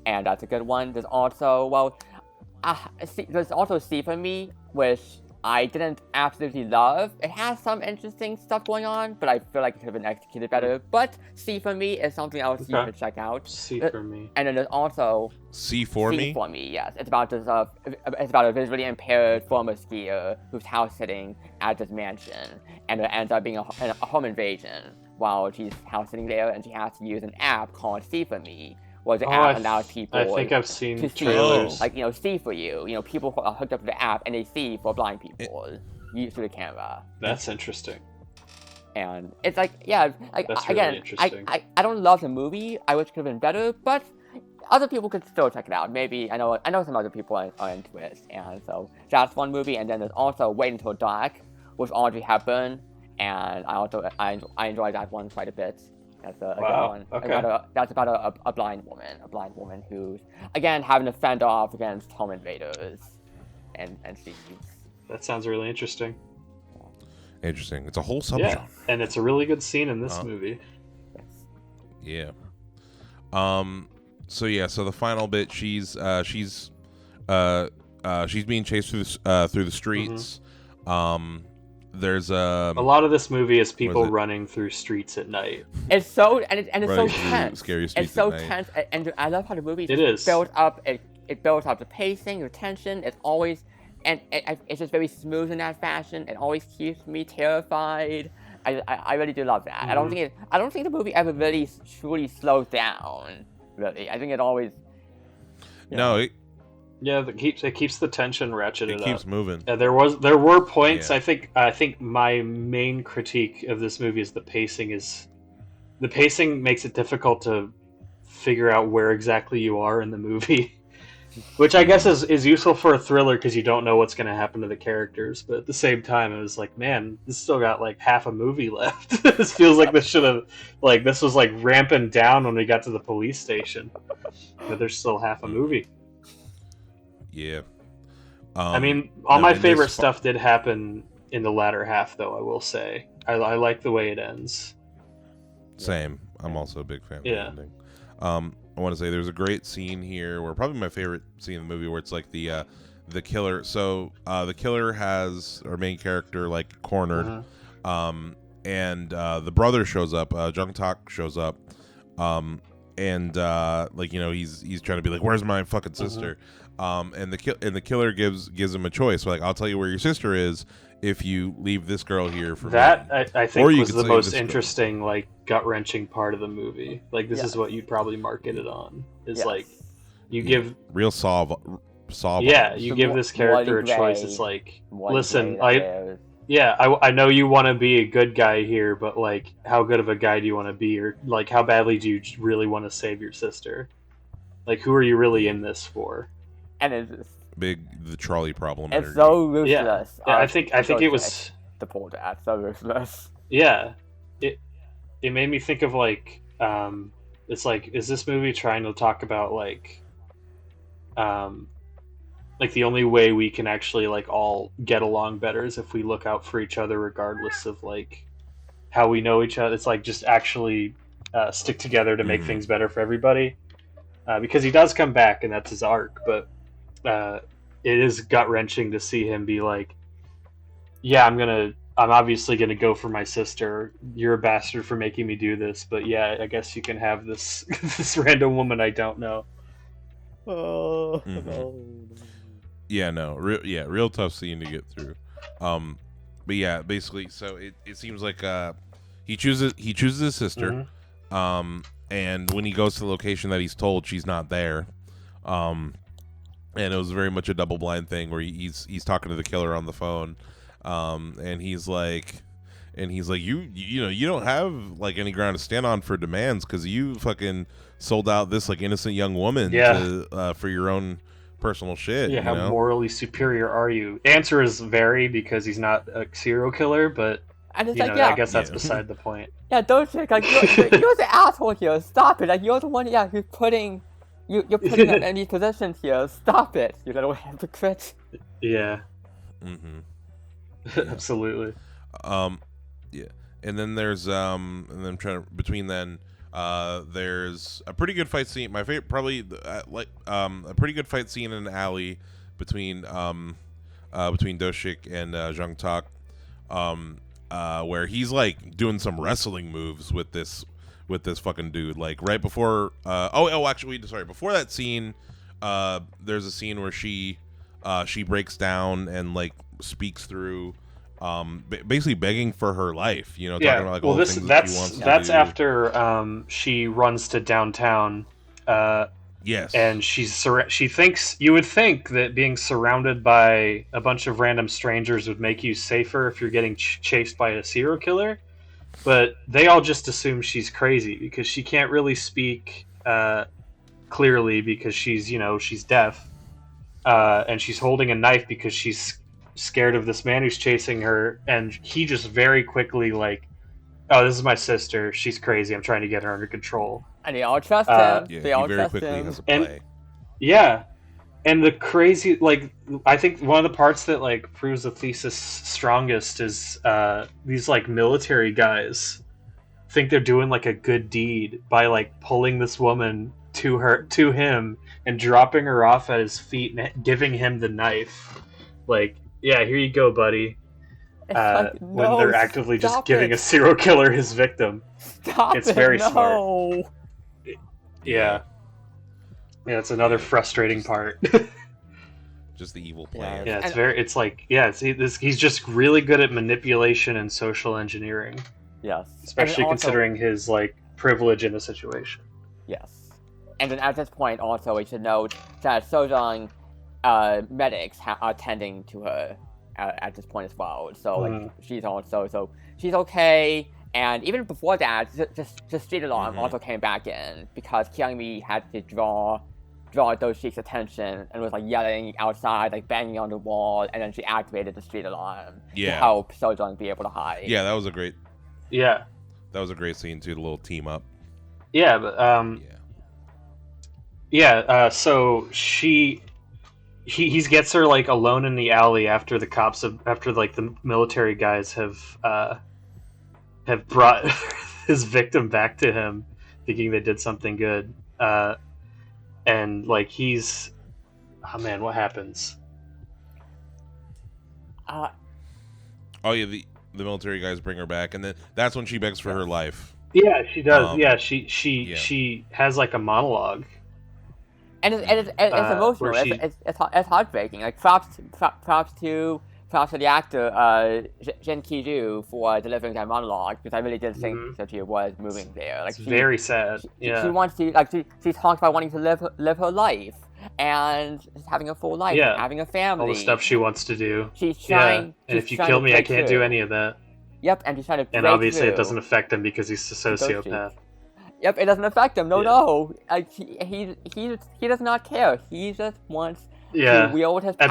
and that's a good one. There's also there's also See For Me, which I didn't absolutely love. It has some interesting stuff going on, but I feel like it could have been executed better. But See For Me is something else you should check out. See For Me. And then there's also See For Me? See For Me, yes. It's about a visually impaired former skier who's house sitting at this mansion, and it ends up being a home invasion while she's house sitting there, and she has to use an app called See For Me, where the app allows people I think I've seen to trailers. See for you. People are hooked up to the app and they see for blind people through the camera. That's interesting. And it's really interesting. I don't love the movie. I wish it could have been better, but other people could still check it out. Maybe I know some other people are into it, and so that's one movie. And then there's also Wait Until Dark with Audrey Hepburn, and I enjoyed that one quite a bit. That's a good one. Okay. That's about a blind woman who's again having to fend off against home invaders and thieves. That sounds really interesting. Interesting. It's a whole subgenre. Yeah, and it's a really good scene in this movie. Yeah. So the final bit, she's being chased through the streets. There's a lot of this movie is people running through streets at night. It's so so tense. Scary streets. It's so at night. tense, and I love how the movie builds up. It builds up the pacing, the tension. It's always it's just very smooth in that fashion. It always keeps me terrified, I really do love that. Mm-hmm. I don't think the movie ever really truly slows down. Really, I think it always. No, it keeps the tension ratcheted it keeps up. moving. There were points. Yeah. I think my main critique of this movie is the pacing. The pacing makes it difficult to figure out where exactly you are in the movie, which I guess is useful for a thriller because you don't know what's going to happen to the characters. But at the same time, it was like, man, this still got like half a movie left. This feels like this was like ramping down when we got to the police station, but there's still half a movie. Yeah. I mean, all my favorite stuff did happen in the latter half, though, I will say. I like the way it ends. Same. I'm also a big fan of the Yeah. ending. I want to say there's a great scene here where probably my favorite scene in the movie where it's like the killer. So the killer has our main character like cornered, and the brother shows up. Jung Tak shows up, and like he's trying to be like, "Where's my fucking sister?" And the killer gives him a choice. So like, I'll tell you where your sister is if you leave this girl here for that. me. I think was could the save most this girl. interesting, like gut wrenching part of the movie. Like this Yeah. is what you'd probably market it on. Is Yes. like you give real solve. you The give this character a Wally choice. Gray. It's like, Wally listen, Gray that is. I know you want to be a good guy here, but like, how good of a guy do you want to be, or like, how badly do you really want to save your sister? Like, who are you really in this for? And it's The trolley problem. it's energy. so ruthless. Yeah, I think it was. the poor dad, so ruthless. Yeah, it made me think of like, it's like, is this movie trying to talk about like the only way we can actually like all get along better is if we look out for each other regardless of like how we know each other. It's like just actually stick together to make things better for everybody, because he does come back and that's his arc, but it is gut-wrenching to see him be like, yeah, I'm obviously gonna go for my sister. You're a bastard for making me do this, but yeah, I guess you can have this this random woman I don't know. Oh. Yeah, no, real tough scene to get through. But yeah, basically, so it seems like he chooses his sister, and when he goes to the location that he's told, she's not there, and it was very much a double blind thing where he's talking to the killer on the phone, and he's like you don't have like any ground to stand on for demands because you fucking sold out this like innocent young woman to for your own personal shit. Yeah, you how know? morally superior are you? Answer is very, because he's not a serial killer, but And it's I guess that's beside the point. Yeah, don't think like you're the asshole here. Stop it! Like you're the one. Yeah, who's putting you're putting them in these positions here. Stop it, you little hypocrite. Yeah. Mm-hmm. Absolutely. Yeah, and then there's and then there's a pretty good fight scene. My favorite, probably a pretty good fight scene in an alley between Doshik and Jung Tak, where he's like doing some wrestling moves with this fucking dude. Like right before, before that scene, there's a scene where she breaks down and like speaks through. Basically begging for her life, talking about like all the things that she wants to that's do. after she runs to downtown. Yes, and she thinks, you would think that being surrounded by a bunch of random strangers would make you safer if you're getting chased by a serial killer, but they all just assume she's crazy because she can't really speak clearly because she's deaf, and she's holding a knife because she's scared of this man who's chasing her, and he just very quickly like, oh, this is my sister, she's crazy, I'm trying to get her under control. And they all trust him. Yeah, they all he very trust quickly him. has a play. And the crazy, like, I think one of the parts that like proves the thesis strongest is these like military guys think they're doing like a good deed by like pulling this woman to him and dropping her off at his feet and giving him the knife, like, yeah, here you go, buddy. When they're actively just giving a serial killer his victim. It's very smart. Yeah, it's another frustrating part. Just the evil plan. Yeah, he's just really good at manipulation and social engineering. Yes. especially considering his like privilege in the situation. Yes. And then at this point, also, we should note that Sojong medics are tending to her at this point as well. So, like, she's okay. And even before that, just Street Alarm also came back in because Kyungmi had to draw Doshik's attention and was like yelling outside, like banging on the wall, and then she activated the Street Alarm to help Sojong be able to hide. Yeah, that was a great. Yeah. That was a great scene too. The little team up. Yeah, but so he gets her like alone in the alley after the military guys have brought his victim back to him, thinking they did something good. And like what happens? Oh yeah, the military guys bring her back, and then that's when she begs for her life. Yeah, she does. She has like a monologue. And it's emotional. It's heartbreaking. Like props to the actor Jin Ki-ju for delivering that monologue, because I really did think that she was moving there. Like very sad. She wants to she talks about wanting to live her life and just having a full life, having a family, all the stuff she wants to do. She's trying. And if you kill me, I can't do any of that. Yep, and she's trying to. And obviously, it doesn't affect him because he's a sociopath. Yep, it doesn't affect him. No. Like, he does not care. He just wants to wield his power.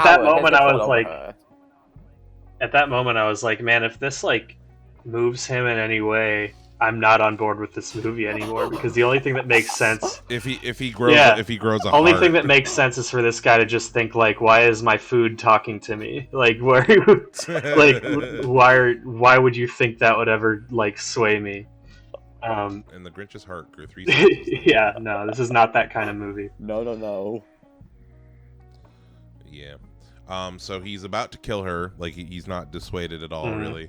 At that moment, I was like, man, if this like moves him in any way, I'm not on board with this movie anymore, because the only thing that makes sense if he grows a only heart. thing that makes sense is for this guy to just think like, why is my food talking to me? Like, why would you think that would ever like sway me? And the Grinch's heart grew 3 sizes. Yeah, no, this is not that kind of movie. No. Yeah. So he's about to kill her. Like, he's not dissuaded at all, really.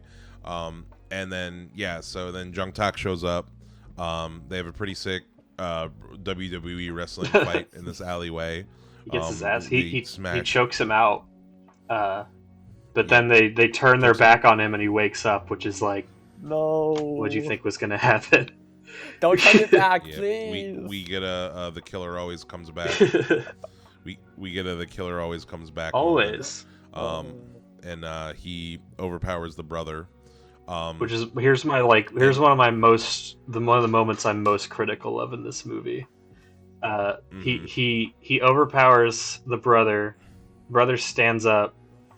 And then, so then Jung Tak shows up. They have a pretty sick WWE wrestling fight in this alleyway. He gets his ass. He chokes him out. But then they turn their back on him and he wakes up, which is like, no. What do you think was going to happen? Don't turn your back, please. We get the killer always comes back. we get the killer always comes back. Always. And he overpowers the brother. Which is here's one of the moments I'm most critical of in this movie. He overpowers the brother. Brother stands up,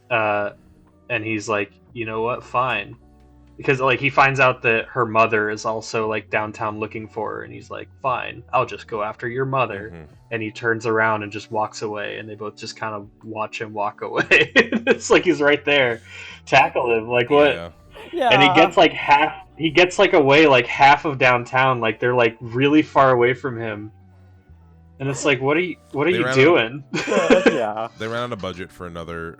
and he's like, you know what? Fine. Because like he finds out that her mother is also like downtown looking for her, and he's like, fine, I'll just go after your mother. And he turns around and just walks away, and they both just kind of watch him walk away. It's like he's right there. Tackle him. Like, what? Yeah. And he gets away like half of downtown, like they're like really far away from him. And it's like, what are you doing? They ran out of budget for another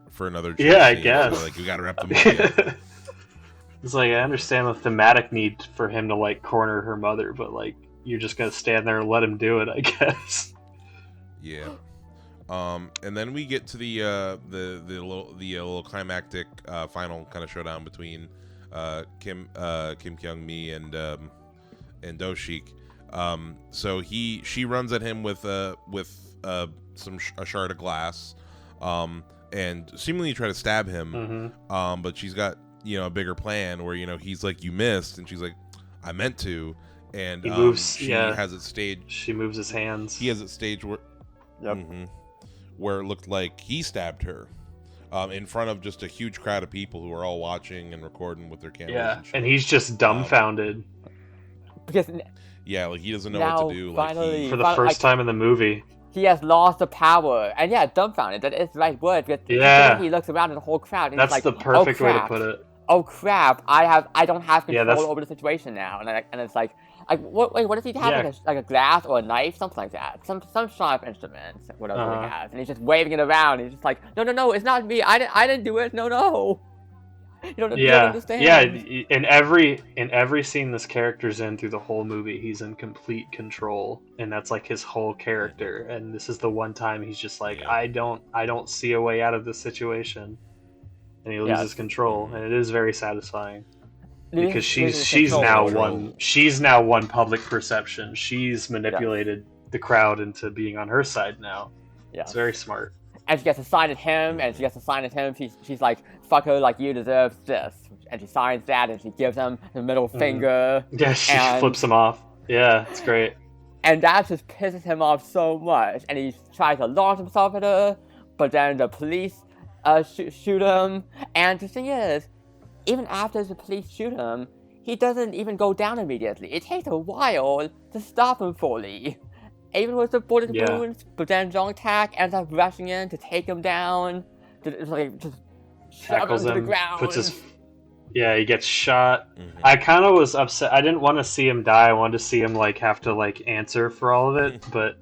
Yeah, I scene, guess. so like, we gotta wrap the movie up. It's like, I understand the thematic need for him to like corner her mother, but like you're just gonna stand there and let him do it, I guess. Yeah. And then we get to the little climactic final kind of showdown between Kim Kyung-mi and Doshik. So she runs at him with a shard of glass, and seemingly try to stab him. But she's got a bigger plan where he's like, you missed, and she's like, I meant to, and he moves. She has it staged. She moves his hands. He has it staged where. Yep. Where it looked like he stabbed her, in front of just a huge crowd of people who are all watching and recording with their cameras. Yeah, and he's just dumbfounded. Because like he doesn't know what to do. Finally, for the first time in the movie, he has lost the power, and dumbfounded. That is the right word. Because he looks around at the whole crowd, and that's he's like, the perfect way to put it. Oh crap! I don't have control over the situation now, and it's like what? Wait, what does he have? Like a glass or a knife, something like that. Some sharp instrument, whatever he has, and he's just waving it around. And he's just like, no, it's not me. I didn't do it. No. You don't understand. Yeah. In every scene this character's in through the whole movie, he's in complete control, and that's like his whole character. And this is the one time he's just like, I don't see a way out of this situation. And he loses control, and it is very satisfying. because she's now one public perception. She's manipulated the crowd into being on her side now. Yeah. It's very smart. And she gets to sign at him, and she's like, fuck her, like, you deserve this. And she signs that, and she gives him the middle finger. Yeah, she flips him off. Yeah, it's great. And that just pisses him off so much. And he tries to launch himself at her, but then the police shoot him. And the thing is, even after the police shoot him, he doesn't even go down immediately. It takes a while to stop him fully. Even with the bullet wounds, but then Jong Tak ends up rushing in to take him down. Just tackles him to the ground. He gets shot. I kind of was upset. I didn't want to see him die. I wanted to see him have to answer for all of it. But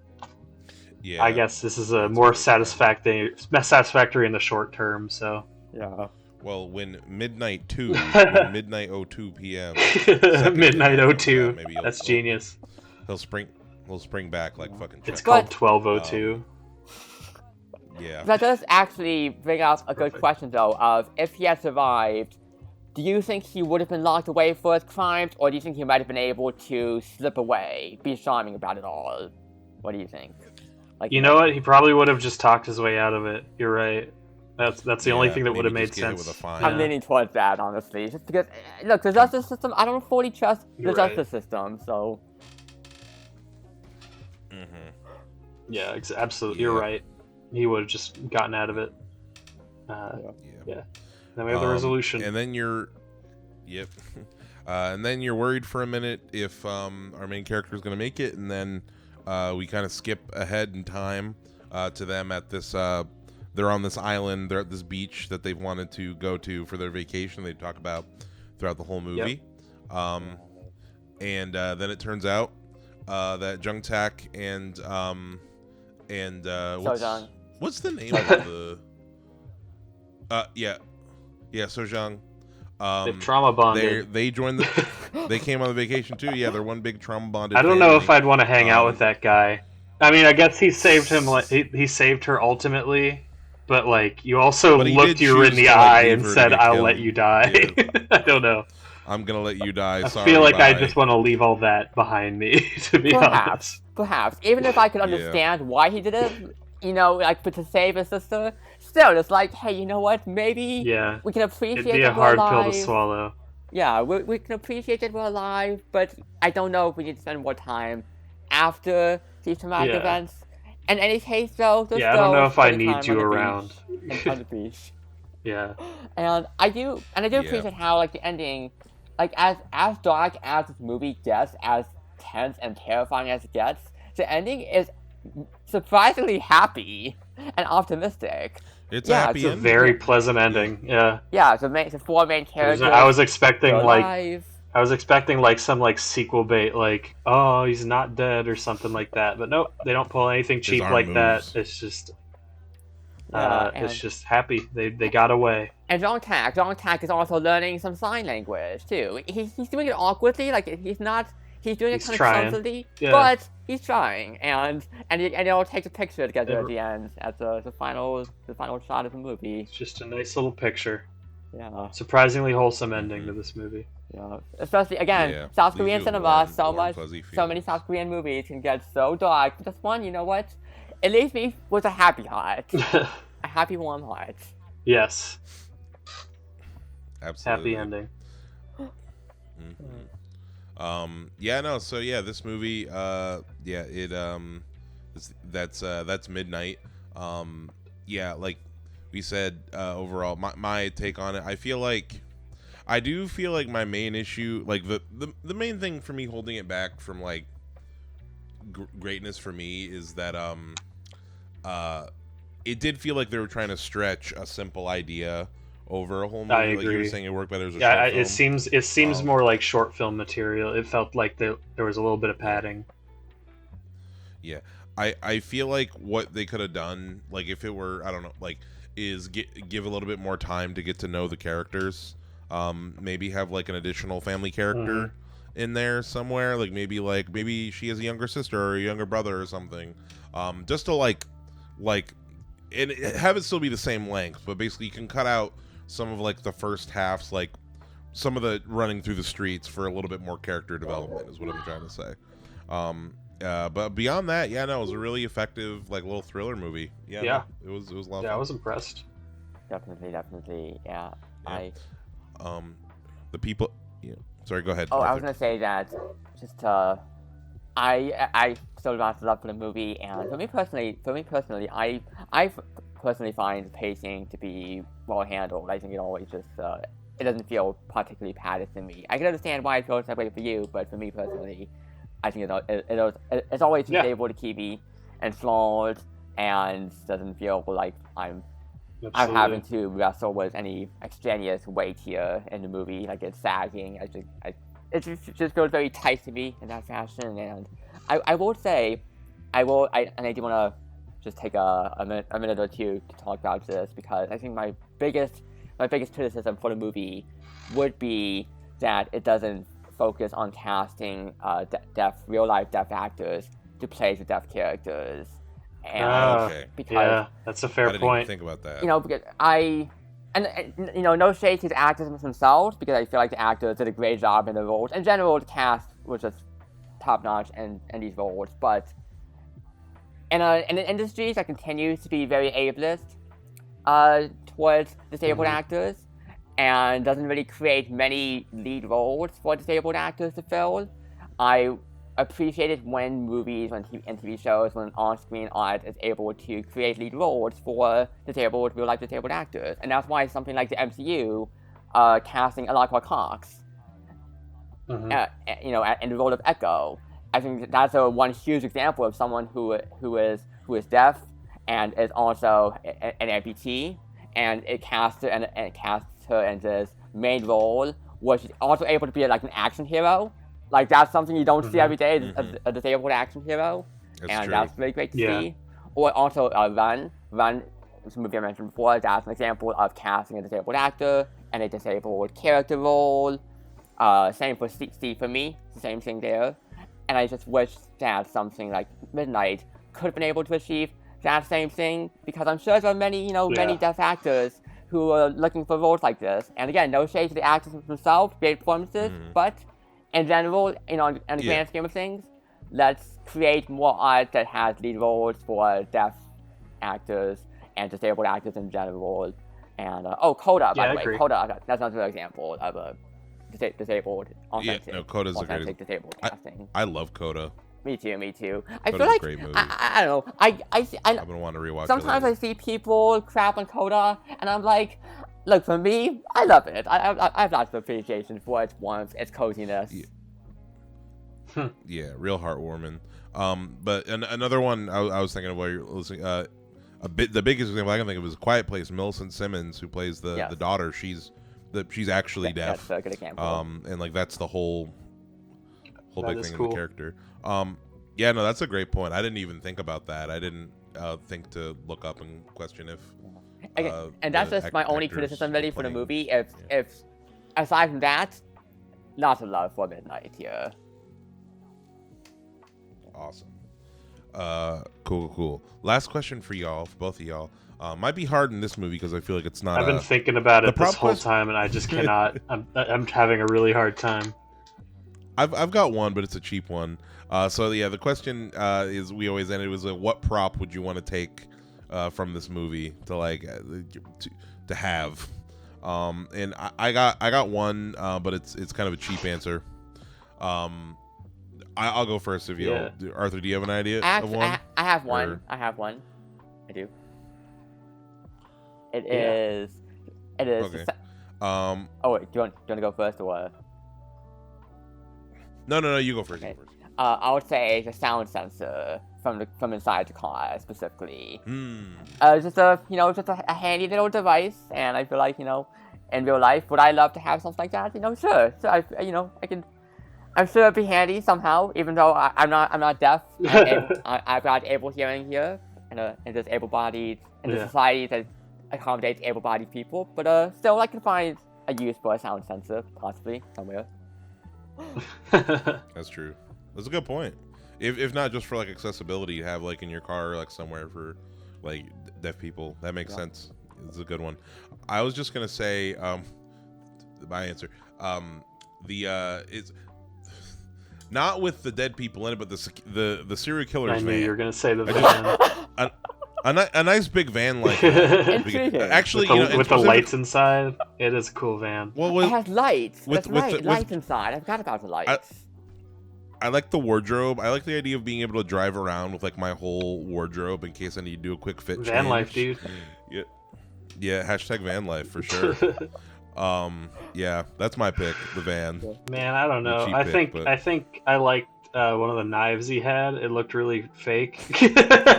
I guess this is a more satisfactory in the short term. So yeah. Well, when midnight 02 p.m. midnight 02. That's genius. He'll spring back like fucking. It's called 1202. Yeah. That does actually bring up a good question, though, of if he had survived, do you think he would have been locked away for his crimes, or do you think he might have been able to slip away, be charming about it all? What do you think? You know what? He probably would have just talked his way out of it. You're right. That's the only thing that would have made sense. I'm leaning towards that, honestly. Just because, look, the justice system, I don't fully trust the justice system, so... Yeah, absolutely. You're right. He would have just gotten out of it. Yeah. Then we have the resolution. And then you're... Yep. And then you're worried for a minute if our main character is going to make it, and then we kind of skip ahead in time to them at this... they're on this island, they're at this beach that they've wanted to go to for their vacation. They talk about throughout the whole movie. Yep. And then it turns out that Jung Tak and what's the name of the Sojang. They've trauma bonded. They joined they came on the vacation too. Yeah, they're one big trauma bonded. I don't know if I'd want to hang out with that guy. I mean, I guess he saved him. He saved her ultimately, but you also looked her in the eye and said, "I'll let you die." Yeah. I don't know. I'm gonna let you die. I feel like I just want to leave all that behind me. To be honest, perhaps even if I could understand why he did it, but to save his sister, still, it's hey, you know what? Maybe we can appreciate. It'd be a hard pill to swallow. Yeah, we can appreciate that we're alive, but I don't know if we need to spend more time after these traumatic events. In any case, though, I don't know if I need you around on the beach. Yeah, and I do appreciate how the ending. As dark as this movie gets, as tense and terrifying as it gets, the ending is surprisingly happy and optimistic. It's a happy ending. It's a very pleasant ending. Yeah. Yeah, the four main characters. I was expecting some sequel bait, oh, he's not dead or something like that. But nope, they don't pull anything cheap like that. It's just it's just happy. They got away. And Jong Tak is also learning some sign language too. He's doing it awkwardly, he's doing it kind of clumsily, but he's trying, and it all takes a picture together at the end, at the final shot of the movie. It's just a nice little picture. Yeah. Surprisingly wholesome ending to this movie. Yeah. Especially again, South Korean cinema, so many South Korean movies can get so dark. But this one, you know what? It leaves me with a happy heart. A happy, warm heart. Yes. Absolutely. Happy ending. This movie, that's Midnight. Like we said, overall, my take on it, I do feel like my main issue, the main thing for me holding it back from greatness for me is that it did feel like they were trying to stretch a simple idea over a whole movie. I agree. Like you were saying, it worked better as a short film. It seems more like short film material. It felt like there was a little bit of padding. Yeah, I feel like what they could have done, if it were, I don't know, is give a little bit more time to get to know the characters. Maybe have an additional family character in there somewhere. Maybe she has a younger sister or a younger brother or something. Just to and have it still be the same length, but basically you can cut out some of the first half's some of the running through the streets for a little bit more character development is what I'm trying to say. But beyond that, yeah, no, it was a really effective like little thriller movie. Yeah, Yeah. no, it was a lot of Yeah, I fun. was impressed. Definitely, yeah. Yeah. The people. Yeah. Sorry, go ahead. I was Arthur. gonna say that just I still lots of love for the movie, and for me personally, I personally find the pacing to be well handled. I think it always just it doesn't feel particularly padded to me. I can understand why it feels that way for you, but for me personally, I think it's always just able to keep me enthralled and doesn't feel like I'm having to wrestle with any extraneous weight here in the movie, like it's sagging. It just feels very tight to me in that fashion, and I will say, I do want to just take a minute or two to talk about this, because I think my biggest criticism for the movie would be that it doesn't focus on casting real life deaf actors to play the deaf characters. And yeah, that's a fair I didn't point. even think about that. Because no shade to the actors themselves, because I feel like the actors did a great job in the roles. In general, the cast was just top notch in these roles, but in an industry that continues to be very ableist towards disabled actors, and doesn't really create many lead roles for disabled actors to fill, I appreciate it when movies and TV shows, when on-screen art is able to create lead roles for real-life disabled actors. And that's why something like the MCU casting Alakwa Cox, in the role of Echo, I think that's one huge example of someone who is deaf and is also an amputee, and it casts her in this main role where she's also able to be like an action hero. Like, that's something you don't see every day, a disabled action hero. That's really great to see. Or also Run, this movie I mentioned before, that's an example of casting a disabled actor and a disabled character role. Same for C for me, the same thing there. And I just wish that something like Midnight could have been able to achieve that same thing, because I'm sure there are many deaf actors who are looking for roles like this. And again, no shade to the actors themselves, great performances, but in general, in the grand scheme of things, let's create more art that has lead roles for deaf actors and disabled actors in general. And Coda, by the way, agree. Coda, that's another example of a disabled authentic. Yeah, no, Coda's a great disabled casting. I love Coda. Me too. I Coda's feel like a great movie. I don't know. I've been wanting to rewatch it. Sometimes I see people crap on Coda, and I'm like, look, for me, I love it. I have lots of appreciation for its warmth, its coziness. Yeah, real heartwarming. But another one I was thinking of while you're listening. The biggest example I can think of is A Quiet Place. Millicent Simmons, who plays the daughter, she's actually deaf. That's a good example. And like that's the whole big thing cool. in the character. Yeah, no, that's a great point. I didn't even think about that. I didn't think to look up and question if. And that's just my only criticism really for the movie. If aside from that, lots of love for Midnight here. Awesome. Cool. Last question for y'all, for both of y'all. Might be hard in this movie because I feel like it's not. I've been thinking about it this whole question... time, and I just cannot. I'm having a really hard time. I've got one, but it's a cheap one. So yeah, the question is, we always ended was what prop would you want to take from this movie to have? And I got one, but it's kind of a cheap answer. I'll go first if you. Arthur, do you have an idea of one? I have one. Or... I have one. I do. It is. Okay. Oh wait, do you want to go first or what? No, you go first. Okay. I would say the sound sensor from inside the car specifically. Just a handy little device, and I feel like in real life, would I love to have something like that? Sure. So I can. I'm sure it'd be handy somehow, even though I'm not deaf. I've got able hearing here, and there's able-bodied in the society that accommodates able-bodied people. But still, I can find a use for a sound sensor possibly somewhere. That's true. That's a good point. If not just for accessibility, have in your car somewhere for deaf people. That makes sense. It's a good one. I was just gonna say my answer. It's not with the dead people in it, but the serial killer's I knew van. you were gonna say the van. A nice big van like Intriguing. actually, with the lights inside. It is a cool van. Well, It has lights. with- That's with right, the- lights inside. I forgot about the lights. I like the wardrobe. I like the idea of being able to drive around with like my whole wardrobe in case I need to do a quick fit Van change. life, dude. Yeah, hashtag van life for sure. Yeah, that's my pick, the van. Man, I don't know. cheap I pick, think but- I think I liked one of the knives he had. It looked really fake.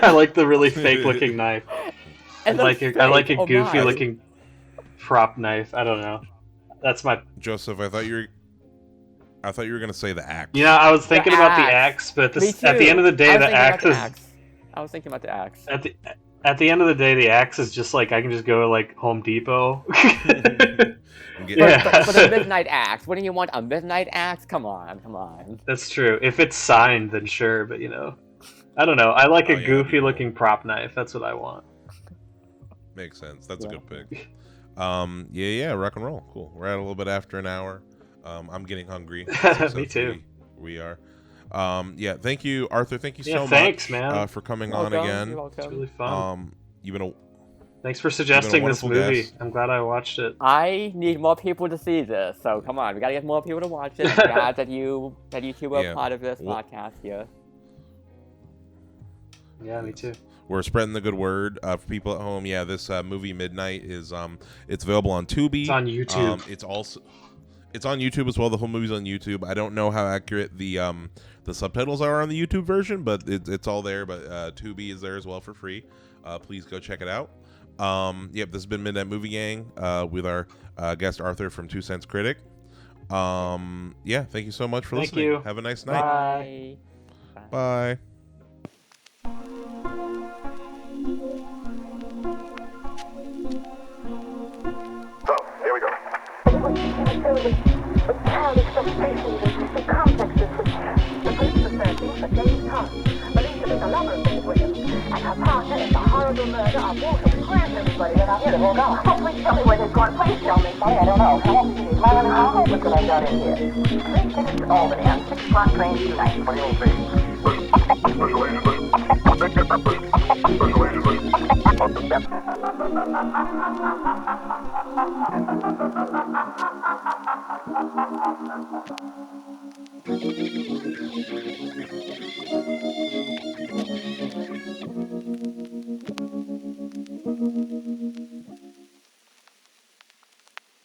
I like the really fake looking knife. I It like looks a fake. Oh goofy my. looking prop knife. I don't know. That's my. Joseph, I thought you were gonna say the axe. You know, I was thinking about the axe. axe, but Me at the end of the too. day, I was the thinking about axe the is axe. I was thinking about the axe. at the end of the day, the axe is just like I can just go to like Home Depot. I'm getting- Yeah. But a midnight axe. Wouldn't you want a midnight axe? Come on. That's true. If it's signed, then sure. But I don't know. I like Oh, a yeah, that'd be goofy cool. looking prop knife. That's what I want. Makes sense. That's a Yeah. good pick. Yeah, rock and roll. Cool. We're at a little bit after an hour. I'm getting hungry. Me 6:03 too. We are. Yeah, thank you, Arthur. Thank you Yeah, so thanks, much man. for coming Welcome, on again. You're welcome. It's really fun. You've been a Thanks for suggesting this wonderful movie. guest. I'm glad I watched it. I need more people to see this, so come on, we gotta get more people to watch it. I'm glad that you two were Yeah. part of this Well- podcast here. Yeah, me too. We're spreading the good word for people at home. Yeah, this movie Midnight is it's available on Tubi. It's on YouTube. It's on YouTube as well. The whole movie's on YouTube. I don't know how accurate the subtitles are on the YouTube version, but it's all there. But Tubi is there as well for free. Please go check it out. Yep, this has been Midnight Movie Gang with our guest Arthur from 2 Cents Critic. Yeah, thank you so much for Thank listening. you. Have a nice night. Bye. Bye. So, here we go. With childish frustrations and complexes which the police are searching for James Todd, believed to be the lover of Miss Williams, and her partner in the horrible murder of Walter. Where's everybody? And I'm here to hold on. Oh, please tell me where they've gone. Please tell me. Sorry, I don't know. How long is it? How hopeless have I got in here? 3 tickets to Albany on 6 o'clock train tonight. What do you think? Special agent.